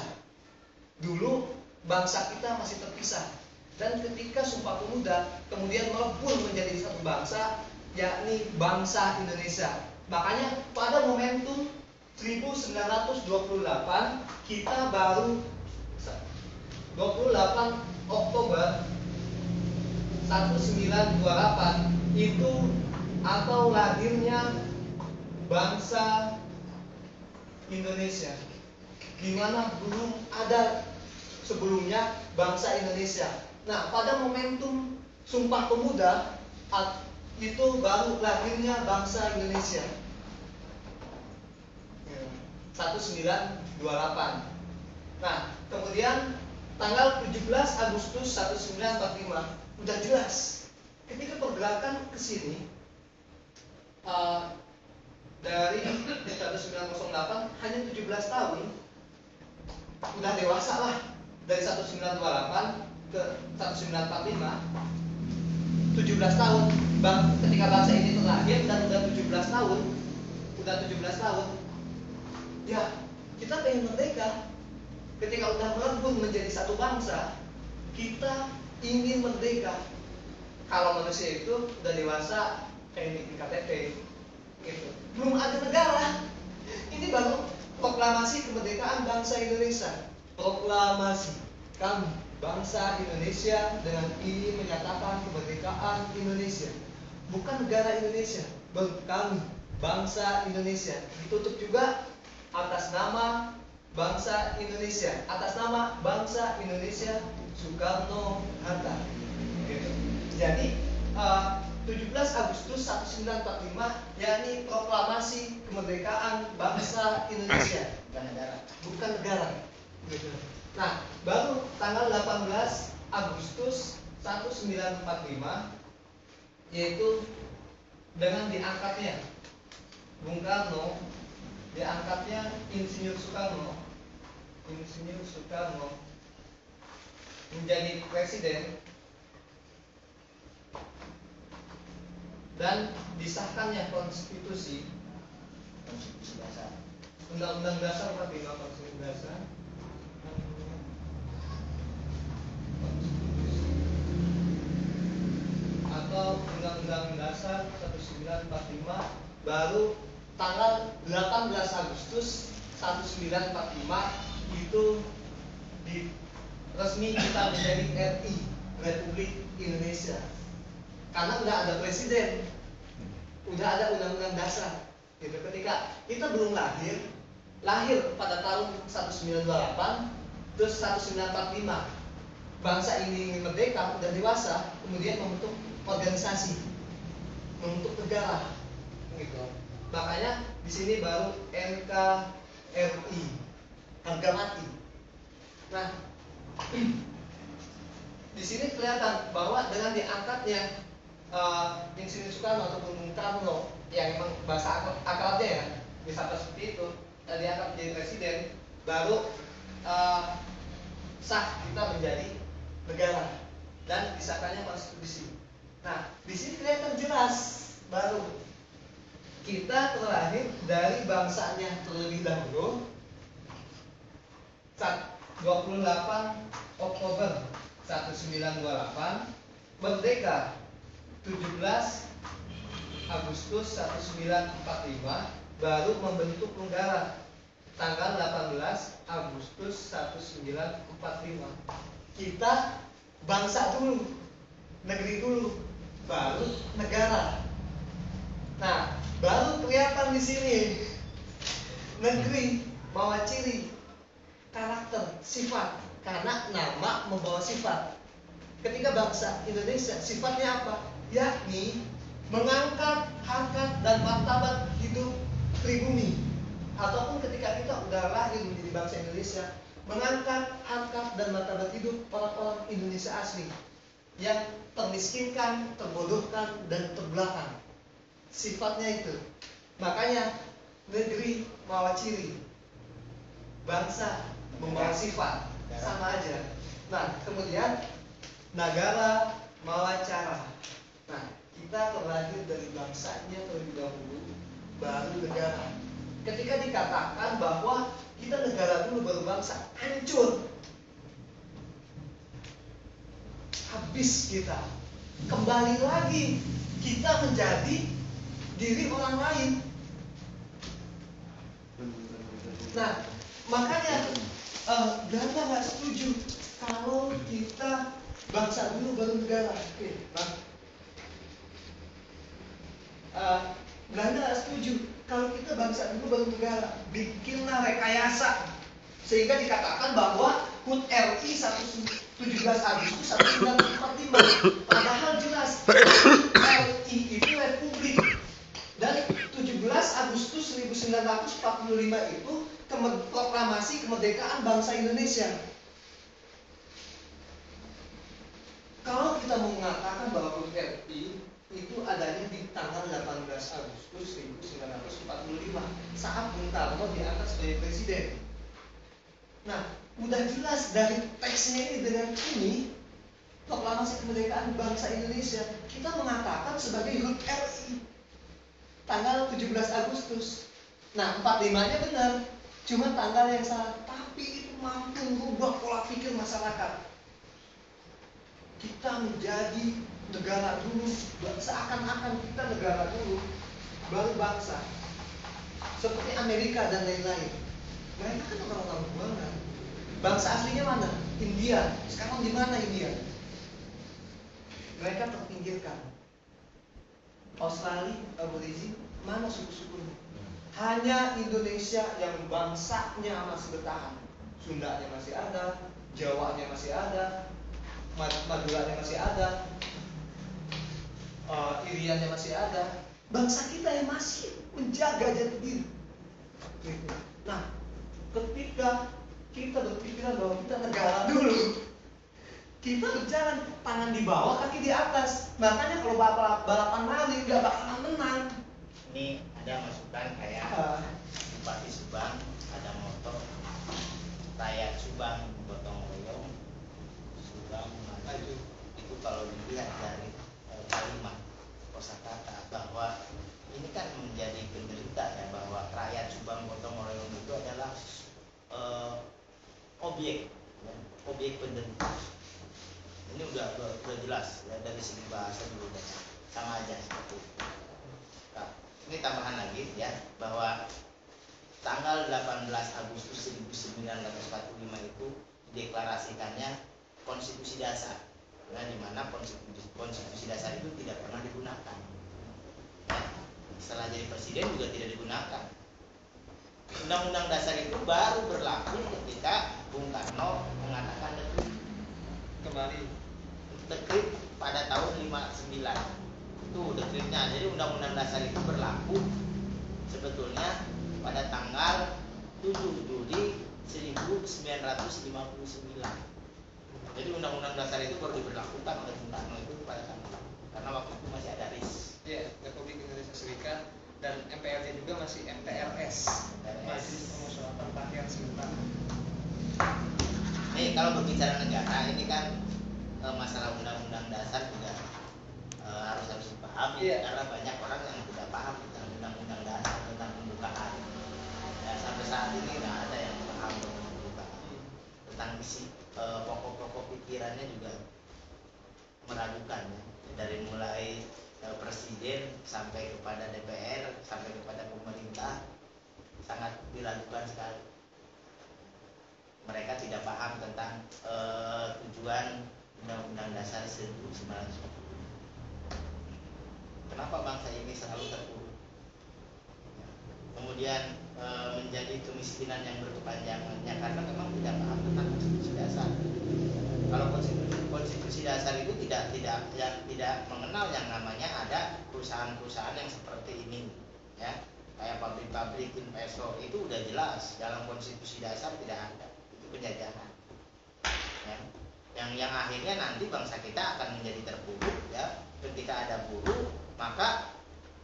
Dulu bangsa kita masih terpisah. Dan ketika Sumpah Pemuda kemudian melebur menjadi satu bangsa, yakni bangsa Indonesia. Makanya pada momentum 1928 kita baru 28 Oktober 1928 itu atau lahirnya bangsa Indonesia, di mana belum ada sebelumnya bangsa Indonesia. Nah, pada momentum Sumpah Pemuda itu baru lahirnya bangsa Indonesia. 1928. Nah, kemudian tanggal 17 Agustus 1945 udah jelas. Ketika pergerakan ke sini dari 1908 hanya 17 tahun udah dewasa lah. Dari 1928 ke 1945 17 tahun ketika bangsa ini terlahir, dan udah 17 tahun ya kita pengen merdeka. Ketika udah melebur menjadi satu bangsa, kita ingin merdeka. Kalau manusia itu udah dewasa kayak di KTP gitu, belum ada negara. Ini baru proklamasi kemerdekaan bangsa Indonesia. Proklamasi kami bangsa Indonesia dengan ini menyatakan kemerdekaan Indonesia, bukan negara Indonesia, kami bangsa Indonesia. Ditutup juga atas nama bangsa Indonesia, atas nama bangsa Indonesia Soekarno Hatta. Gitu. Jadi 17 Agustus 1945 yakni proklamasi kemerdekaan bangsa Indonesia, bukan negara. Gitu. Nah, baru tanggal 18 Agustus 1945 yaitu dengan diangkatnya Bung Karno, diangkatnya Insinyur Soekarno menjadi presiden, dan disahkannya konstitusi dasar. Undang-Undang Dasar 45, konstitusi dasar atau Undang-Undang Dasar 1945 baru tanggal 18 Agustus 1945 itu resmi kita menjadi RI, Republik Indonesia. Karena udah ada presiden, udah ada Undang-Undang Dasar. Gitu. Ketika kita belum lahir pada tahun 1928, terus 1945 bangsa ini ingin merdeka, udah dewasa, kemudian membentuk organisasi, membentuk negara, gitu. Makanya di sini baru NKRI, harga mati. Nah, di sini kelihatan bahwa dengan diangkatnya Insinyur Soekarno atau Bung Karno, yang memang bahasa akrabnya ya, disapa seperti itu, diangkat menjadi presiden, baru sah kita menjadi negara dan disahkannya konstitusi. Nah, di sini kelihatan jelas baru kita terlahir dari bangsanya terlebih dahulu 28 Oktober 1928, merdeka 17 Agustus 1945, baru membentuk negara tanggal 18 Agustus 1945. Kita bangsa dulu, negeri dulu, baru negara. Nah, baru kelihatan di sini negeri bawa ciri, karakter, sifat, karena nama membawa sifat. Ketika bangsa Indonesia sifatnya apa? Yakni mengangkat harkat dan martabat hidup pribumi. Ataupun ketika kita udah lahir menjadi bangsa Indonesia, mengangkat harkat dan martabat hidup orang-orang Indonesia asli yang termiskinkan, terbodohkan, dan terbelakang. Sifatnya itu. Makanya negeri membawa ciri, bangsa membawa sifat, sama aja. Nah, kemudian negara membawa cara. Nah, kita terlahir dari bangsanya terlebih dahulu, baru negara. Ketika dikatakan bahwa kita negara dulu baru bangsa, hancur. Habis kita. Kembali lagi kita menjadi diri orang lain. Nah, makanya Belanda nggak setuju kalau kita bangsa dulu baru negara. Oke, nah, Belanda nggak setuju kalau kita bangsa dulu baru negara. Bikinlah rekayasa sehingga dikatakan bahwa HUT RI 17 Agustus 1945. Padahal jelas RI itu republik. Dan 17 Agustus 1945 itu proklamasi kemerdekaan bangsa Indonesia. Kalau kita mau mengatakan bahwa HUT RI itu adanya di tanggal 18 Agustus 1945 saat Bung Karno diangkat sebagai presiden. Nah, udah jelas dari teksnya ini dengan ini proklamasi kemerdekaan bangsa Indonesia kita mengatakan sebagai HUT RI tanggal 17 Agustus. Nah, 45-nya benar, cuma tanggal yang salah, tapi itu mampu merubah pola pikir masyarakat. Kita menjadi negara dulu, seakan-akan kita negara dulu, baru bangsa. Seperti Amerika dan lain-lain. Mereka kan orang-orang buangan. Bangsa aslinya mana? India. Sekarang di mana India? Mereka terpinggirkan. Australia, Aborigin, mana suku-sukunya? Hanya Indonesia yang bangsanya masih bertahan. Sundanya masih ada, Jawanya masih ada, Maduranya masih ada, Iriannya masih ada. Bangsa kita yang masih menjaga jati diri. Nah, ketika kita berpikiran bahwa kita negara dulu, kita berjalan tangan di bawah, kaki di atas. Makanya kalau balapan lari nggak bakalan menang. Ini ada masukan kayak Bupati Subang ada moto rakyat Subang gotong royong, Subang maju. Itu kalau dilihat dari kalimat kosakata bahwa ini kan menjadi penderita ya, bahwa rakyat Subang gotong royong itu adalah objek penderita. Ini udah jelas ya, dari segi bahasa juga sama aja seperti itu. Nah, ini tambahan lagi ya, bahwa tanggal 18 Agustus 1945 itu dideklarasikannya konstitusi dasar. Nah, di mana konstitusi dasar itu tidak pernah digunakan. Ya, setelah jadi presiden juga tidak digunakan. Undang-undang dasar itu baru berlaku ketika Bung Karno mengatakan dekret pada tahun 59. Itu dekretnya. Jadi undang-undang dasar itu berlaku sebetulnya pada tanggal 7 Juli 1959. Jadi undang-undang dasar itu baru diberlakukan oleh Bung Karno itu pada tanggal, karena waktu itu masih ada RIS. Ya, Republik Indonesia Serikat, dan MPR-nya juga masih MPRS, Majelis Permusyawaratan Rakyat sementara. Nih, kalau berbicara negara ini kan masalah undang-undang dasar juga harus dipahami, karena banyak orang yang tidak paham tentang undang-undang undang-undang dasar tentang pembukaan. Ya, sampai saat ini nggak ada yang paham tentang pembukaan. Tentang isi pokok-pokok pikirannya juga meragukan ya. Dari mulai presiden sampai kepada DPR sampai kepada pemerintah sangat diragukan sekali. Mereka tidak paham tentang tujuan Undang-Undang Dasar 1945. Kenapa bangsa ini selalu terpuruk? Kemudian menjadi kemiskinan yang berkepanjangannya karena memang tidak paham tentang konstitusi dasar. Kalau konstitusi dasar itu tidak mengenal yang namanya ada perusahaan-perusahaan yang seperti ini, ya, kayak pabrik-pabrik investor itu udah jelas dalam konstitusi dasar tidak ada, itu penjajahan. Ya. Yang akhirnya nanti bangsa kita akan menjadi terpuruk, ya. Ketika ada buruh maka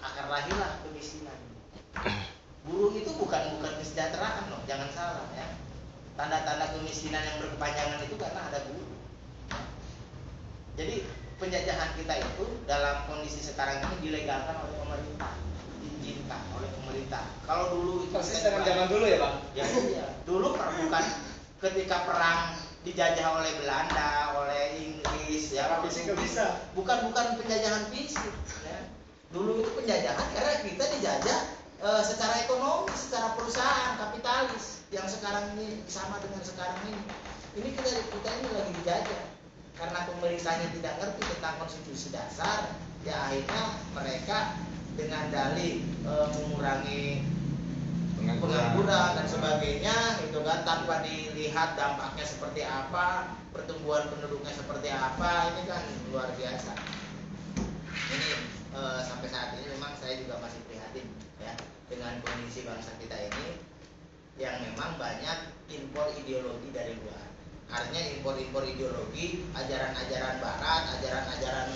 akan lahirlah kemiskinan. Buruh itu bukan kesejahteraan loh, jangan salah ya. Tanda-tanda kemiskinan yang berkepanjangan itu karena ada buruh. Jadi penjajahan kita itu dalam kondisi sekarang ini dilegalkan oleh pemerintah, diizinkan oleh pemerintah. Kalau dulu itu persis dengan zaman dulu ya Bang? Ya iya. Dulu bukan ketika perang dijajah oleh Belanda, oleh Inggris, ya. Fisik nggak bisa. Bukan penjajahan fisik. Ya. Dulu itu penjajahan karena kita dijajah secara ekonomi, secara perusahaan kapitalis. Yang sekarang ini sama dengan sekarang ini. Ini kita ini lagi dijajah. Karena pemerintahnya tidak ngerti tentang konstitusi dasar, ya akhirnya mereka dengan dalih mengurangi pengangguran dan sebagainya, itu kan tanpa dilihat dampaknya seperti apa, pertumbuhan penduduknya seperti apa, ini kan luar biasa. Ini sampai saat ini memang saya juga masih prihatin ya dengan kondisi bangsa kita ini yang memang banyak impor ideologi dari luar. Artinya impor ideologi, ajaran-ajaran barat, ajaran-ajaran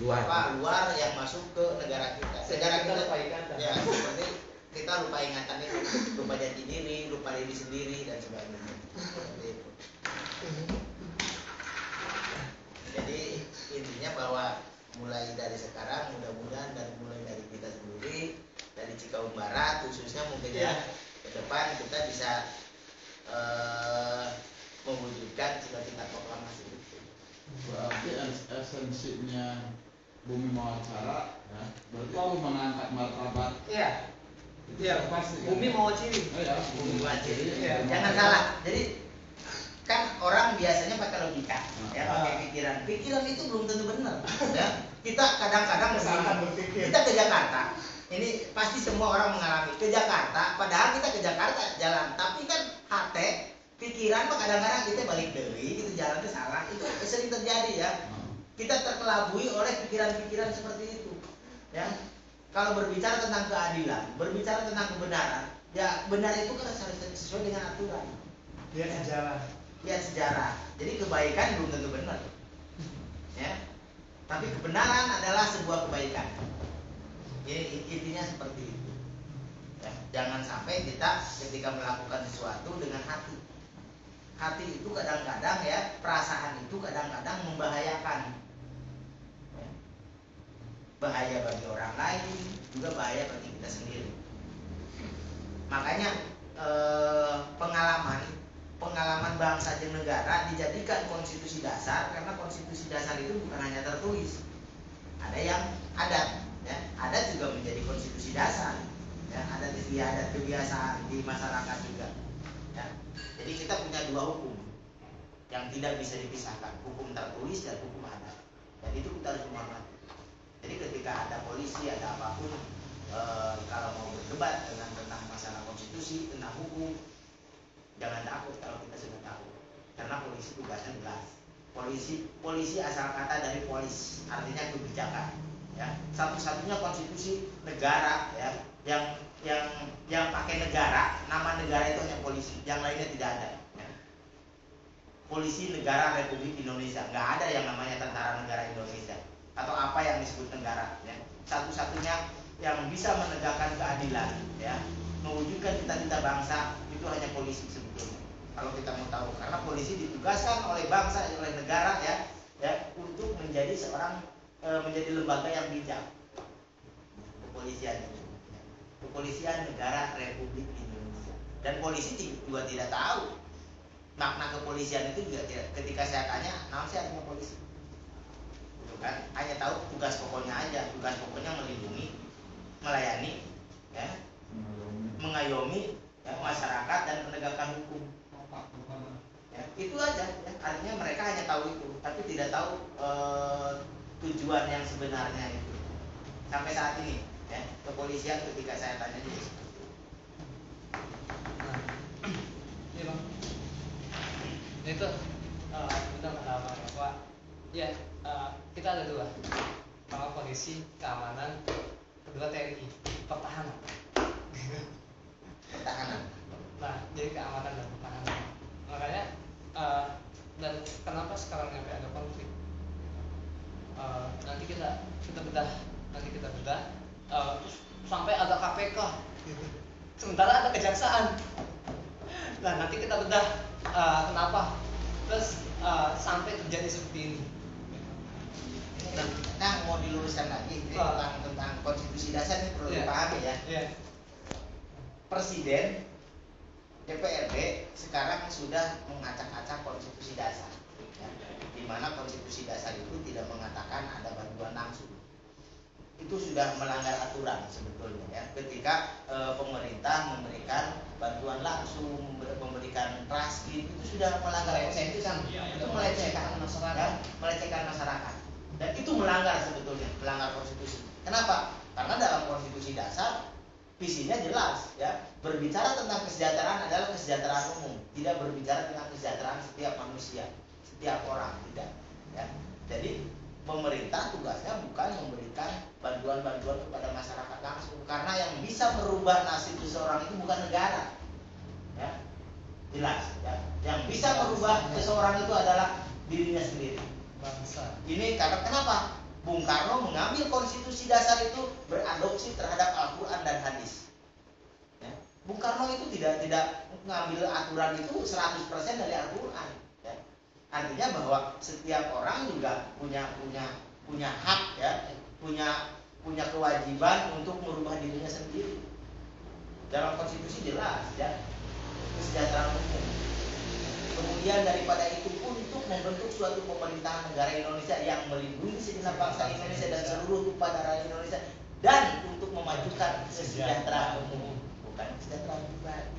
luar yang masuk ke negara kita. Negara kita ya seperti kita lupa ingatan itu, lupa jati diri, lupa diri sendiri dan sebagainya. Seperti itu. Jadi intinya bahwa mulai dari sekarang mudah-mudahan mulai dari kita sendiri, dari Cikaum Barat khususnya mungkin ya ke depan kita bisa mewujudkan cita-cita proklamasi itu. Berarti esensinya Bumi Mawacara ya, berarti mau mengangkat martabat. Iya. Iya, pasti. Bumi mau ciri. Ya, Bumi Mawaciri. Iya. Jangan salah. Jadi kan orang biasanya pakai logika, ya pakai pikiran. Pikiran itu belum tentu benar. Ya. Kita kadang-kadang berpikir. kita ke Jakarta. Ini pasti semua orang mengalami ke Jakarta, padahal kita ke Jakarta jalan, tapi kan hati, pikiran kadang-kadang kita balik deui, gitu jalan itu salah, itu sering terjadi ya. Kita terkelabui oleh pikiran-pikiran seperti itu, ya. Kalau berbicara tentang keadilan, berbicara tentang kebenaran, ya benar itu kan harus sesuai dengan aturan. Lihat sejarah. Lihat sejarah. Jadi kebaikan belum tentu benar, ya. Tapi kebenaran adalah sebuah kebaikan. Jadi intinya seperti itu. Ya, jangan sampai kita ketika melakukan sesuatu dengan hati. Hati itu kadang-kadang ya, perasaan itu kadang-kadang membahayakan. Ya. Bahaya bagi orang lain, juga bahaya bagi kita sendiri. Makanya pengalaman bangsa dan negara dijadikan konstitusi dasar karena konstitusi dasar itu bukan hanya tertulis. Ada yang adat. Ya, adat juga menjadi konstitusi dasar. Ya, adat istiadat kebiasaan di masyarakat juga. Ya. Jadi kita punya dua hukum yang tidak bisa dipisahkan, hukum tertulis dan hukum adat. Dan itu kita harus menghormati. Jadi ketika ada polisi, ada apapun, kalau mau berdebat tentang masalah konstitusi, tentang hukum, jangan takut kalau kita sudah tahu. Karena polisi tugasnya jelas. Polisi asal kata dari polis, artinya kebijakan. Ya, satu-satunya konstitusi negara ya yang pakai negara, nama negara itu hanya polisi, yang lainnya tidak ada. Ya. Polisi Negara Republik Indonesia, nggak ada yang namanya Tentara Negara Indonesia atau apa yang disebut negara. Ya. Satu-satunya yang bisa menegakkan keadilan, ya, mewujudkan cita-cita bangsa itu hanya polisi sebetulnya. Kalau kita mau tahu, karena polisi ditugaskan oleh bangsa, oleh negara, ya untuk menjadi menjadi lembaga yang bijak. kepolisian itu. Kepolisian Negara Republik Indonesia. Dan polisi juga tidak tahu makna kepolisian itu juga tidak. Ketika saya tanya, nama saya artinya polisi, gitu kan? Hanya tahu tugas pokoknya aja. Tugas pokoknya melindungi, melayani, ya, mengayomi ya, masyarakat dan penegakan hukum. Ya, itu aja. Ya. Artinya mereka hanya tahu itu, tapi tidak tahu tujuan yang sebenarnya itu. Sampai saat ini, ya, kepolisian ketika saya tanya juga seperti itu. Iya bang. Itu kita berharap bahwa ya kita ada dua, pertama polisi keamanan, kedua TNI pertahanan. Pertahanan. Nah jadi keamanan dan pertahanan. Makanya dan kenapa sekarang sampai ada konflik? Nanti kita bedah, terus sampai ada KPK, gitu. Sementara ada kejaksaan. Nah nanti kita bedah kenapa terus sampai terjadi seperti ini. Nah, mau diluruskan lagi ini tentang konstitusi dasar ini perlu dipahami ya. Presiden DPRD sekarang sudah mengacak-acak konstitusi dasar, ya, di mana konstitusi dasar itu tidak mengatakan ada bantuan langsung. Itu sudah melanggar aturan sebetulnya ya. Ketika pemerintah memberikan bantuan langsung, memberikan raskin, itu sudah melanggar konstitusi. Itu melecehkan masyarakat, melecehkan masyarakat. Dan itu melanggar sebetulnya, melanggar konstitusi. Kenapa? Karena dalam konstitusi dasar visinya jelas ya, berbicara tentang kesejahteraan adalah kesejahteraan umum, tidak berbicara tentang kesejahteraan setiap manusia, setiap orang, tidak ya. Jadi pemerintah tugasnya bukan memberikan bantuan-bantuan kepada masyarakat langsung, karena yang bisa merubah nasib seseorang itu bukan negara ya, jelas ya. Yang bisa merubah seseorang itu adalah dirinya sendiri, bangsa. Ini karena kenapa? Bung Karno mengambil konstitusi dasar itu beradopsi terhadap Al-Quran dan hadis ya. Bung Karno itu tidak mengambil aturan itu 100% dari Al-Quran ya. Artinya bahwa setiap orang juga punya hak ya, punya kewajiban untuk merubah dirinya sendiri. Dalam konstitusi jelas ya, kesejahteraan umum. Kemudian daripada itu untuk membentuk suatu pemerintahan negara Indonesia yang melindungi segenap bangsa Indonesia dan seluruh tumpah darah Indonesia, dan untuk memajukan kesejahteraan umum, bukan kesejahteraan pribadi.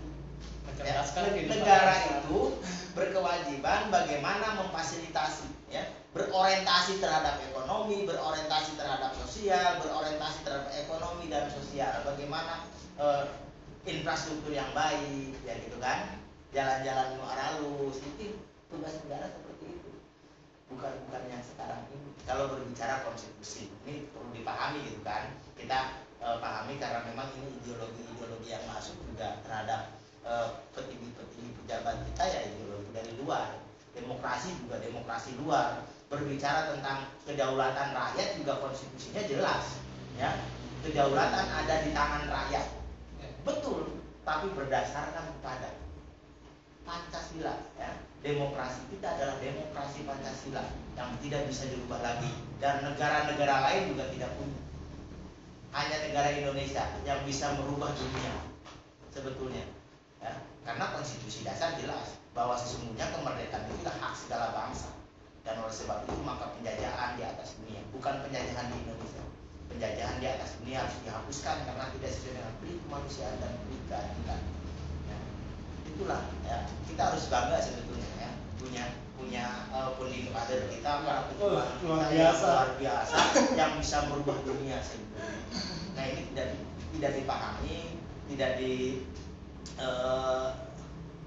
Ya, negara itu berkewajiban bagaimana memfasilitasi ya, berorientasi terhadap ekonomi, berorientasi terhadap sosial, berorientasi terhadap ekonomi dan sosial. Bagaimana infrastruktur yang baik ya gitu kan, jalan-jalan halus, itu tugas negara seperti itu. Bukan yang sekarang ini. Kalau berbicara konstitusi, ini perlu dipahami gitu kan. Kita pahami karena memang ini ideologi yang masuk juga terhadap petinggi-petinggi pejabat kita ya, ideologi dari luar. Demokrasi juga demokrasi luar. Berbicara tentang kedaulatan rakyat juga konstitusinya jelas ya. Kedaulatan ada di tangan rakyat. Betul, tapi berdasarkan kepada Pancasila ya. Demokrasi kita adalah demokrasi Pancasila yang tidak bisa dirubah lagi, dan negara-negara lain juga tidak punya. Hanya negara Indonesia yang bisa merubah dunia sebetulnya ya. Karena konstitusi dasar jelas bahwa sesungguhnya kemerdekaan itu hak segala bangsa, dan oleh sebab itu maka penjajahan di atas dunia, bukan penjajahan di Indonesia, penjajahan di atas dunia harus dihapuskan karena tidak sesuai dengan prinsip kemanusiaan dan prinsip keadilan. Itulah ya, kita harus bangga sebetulnya ya, punya founding father kita, para pejuang kita yang luar biasa yang bisa merubah dunia sebetulnya. Nah ini tidak dipahami,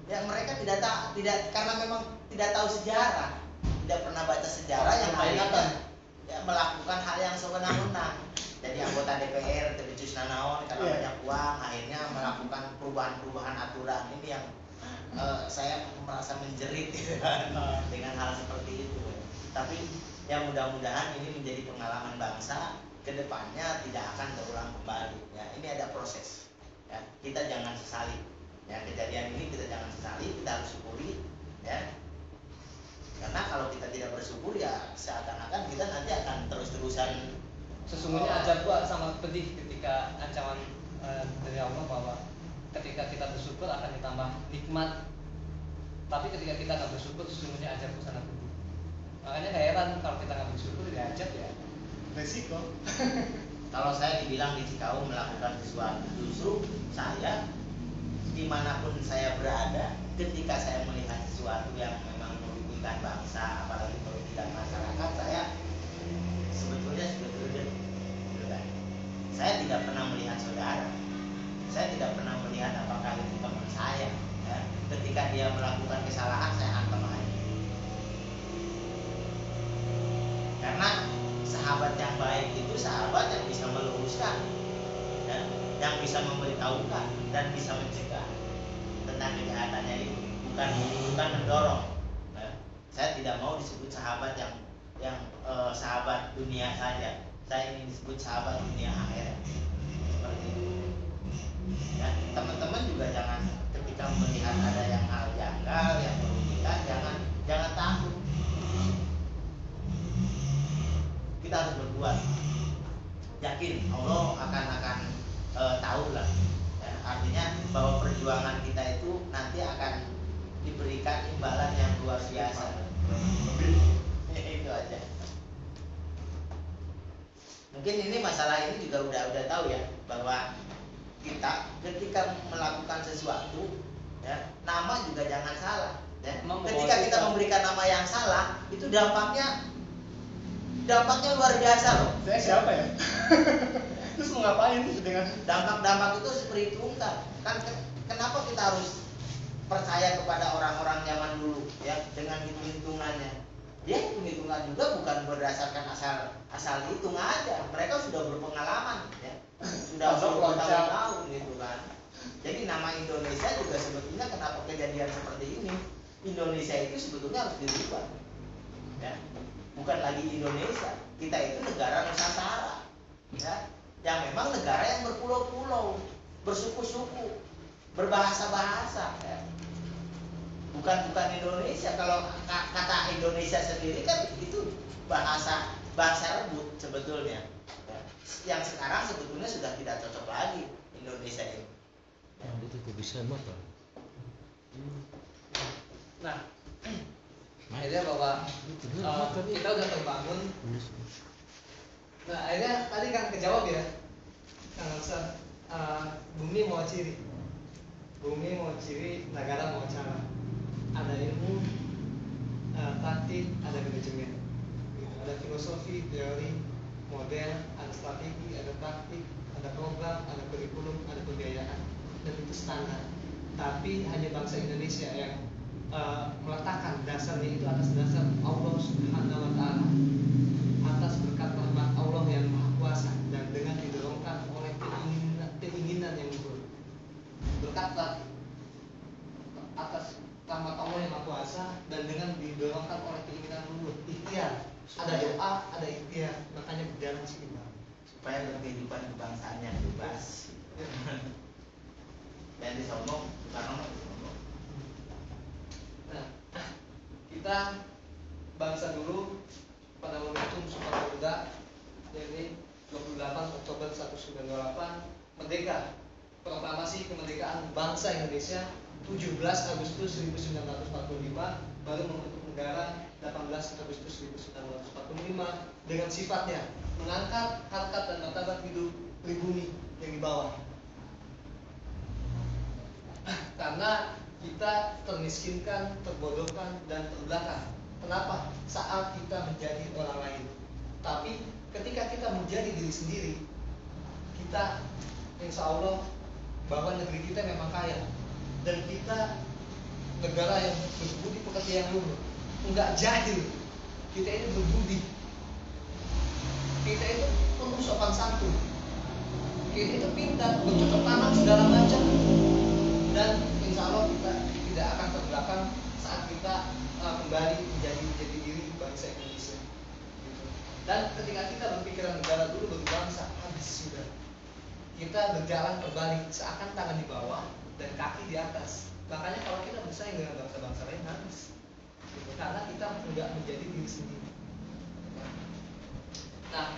ya mereka tidak karena memang tidak tahu sejarah, tidak pernah baca sejarah, yang akhirnya ya, melakukan hal yang sewenang-wenang. Jadi anggota DPR terpecus nanaon karena banyak uang, akhirnya melakukan perubahan aturan. Ini yang saya merasa menjerit dengan hal seperti itu. Tapi yang mudah-mudahan ini menjadi pengalaman bangsa, kedepannya tidak akan terulang kembali. Ya, ini ada proses. Ya, kita jangan sesali. Ya, kejadian ini kita jangan sesali, kita harus syukuri. Ya. Karena kalau kita tidak bersyukur ya seakan-akan kita nanti akan terus-terusan Sesungguhnya ajar gua sama pedih ketika ancaman dari Allah bahwa ketika kita bersyukur akan ditambah nikmat, tapi ketika kita nggak bersyukur sesungguhnya ajarku sangat pedih. Makanya gak heran kalau kita nggak bersyukur diajak ya resiko. Kalau saya dibilang di Cikau melakukan sesuatu, justru saya dimanapun saya berada, ketika saya melihat sesuatu yang memang merugikan bangsa, apalagi merugikan masyarakat, saya sebetulnya sudah berdebat. Saya tidak pernah melihat saudara, saya tidak pernah melihat apakah itu teman saya. Ya. Ketika dia melakukan kesalahan, saya hantam aja. Karena sahabat yang baik itu sahabat yang bisa meluruskan, ya, yang bisa memberitahukan dan bisa mencegah tentang kejahatannya itu, bukan mendorong. Ya. Saya tidak mau disebut sahabat yang sahabat dunia saja. Saya ingin disebut sahabat dunia akhirat. Seperti itu. Ya, teman-teman juga jangan ketika melihat ada yang hal janggal yang merugikan, jangan takut. Kita harus berbuat, yakin Allah akan tahu lah, ya, artinya bahwa perjuangan kita itu nanti akan diberikan imbalan yang luar biasa. Itu aja. Mungkin ini masalah ini juga udah tahu ya, bahwa kita ketika melakukan sesuatu, ya, nama juga jangan salah. Ya. Ketika kita memberikan nama yang salah, itu dampaknya luar biasa loh. Saya siapa ya? Terus mau ngapain dengan dampak itu harus diperhitungkan. Kan kenapa kita harus percaya kepada orang-orang zaman dulu ya dengan hitung-hitungannya. Dia hitung-hitungan juga bukan berdasarkan asal hitung aja. Mereka sudah berpengalaman ya. Sudah bertahun-tahun gitu kan. Jadi nama Indonesia juga sebetulnya kenapa kejadian seperti ini? Indonesia itu sebetulnya harus dirubah. Ya. Bukan lagi Indonesia, kita itu negara Nusantara, ya, yang memang negara yang berpulau-pulau, bersuku-suku, berbahasa-bahasa, ya. Bukan Indonesia. Kalau kata Indonesia sendiri kan itu bahasa rebut sebetulnya, ya. Yang sekarang sebetulnya sudah tidak cocok lagi Indonesia ini. Yang itu kebiasaan motor. Nah, akhirnya bahwa kita udah terbangun. Nah, akhirnya tadi kan kejawab ya, Kang Aksa, bumi mau ciri, negara mau cara. Ada ilmu, taktik, ada manajemen, gitu. Ada filosofi, teori, model, ada strategi, ada taktik, ada program, ada kurikulum, ada pembiayaan, dan itu standar. Tapi hanya bangsa Indonesia yang meletakkan dasarnya itu atas dasar Allah Subhanahu wa Ta'ala, atas berkat rahmat Allah yang Maha Kuasa, dan dengan didorongkan oleh keinginan yang luhur. Berkat atas rahmat Allah yang Maha Kuasa dan dengan didorongkan oleh keinginan luhur, ikhtiar, ada doa, ada ikhtiar, makanya berjalan seimbang Supaya berkehidupan kebangsaan yang bebas. Dan disombong, karena disombong. Nah, kita bangsa dulu pada momentum Sumpah Pemuda, jadi 28 Oktober 1948, merdeka. Proklamasi kemerdekaan bangsa Indonesia 17 Agustus 1945, baru membentuk negara 18 Agustus 1945 dengan sifatnya mengangkat harkat dan martabat hidup pribumi yang di bawah. Karena kita termiskinkan, terbodohkan, dan terbelakang. Kenapa? Saat kita menjadi orang lain. Tapi ketika kita menjadi diri sendiri, kita insya Allah bahwa negeri kita memang kaya, dan kita negara yang berbudi pekerti yang luhur, enggak jahil. Kita ini berbudi, kita itu penuh sopan santun, kita itu pintar, bercocok tanam segala macam, dan insya Allah kita tidak akan terbelakang saat kita kembali menjadi diri bangsa Indonesia. Gitu. Dan ketika kita berpikiran negara dulu baru bangsa, habis sudah. Kita berjalan terbalik, seakan tangan di bawah dan kaki di atas. Makanya kalau kita bersaing dengan bangsa-bangsa lain habis. Gitu. Karena kita tidak menjadi diri sendiri. Nah,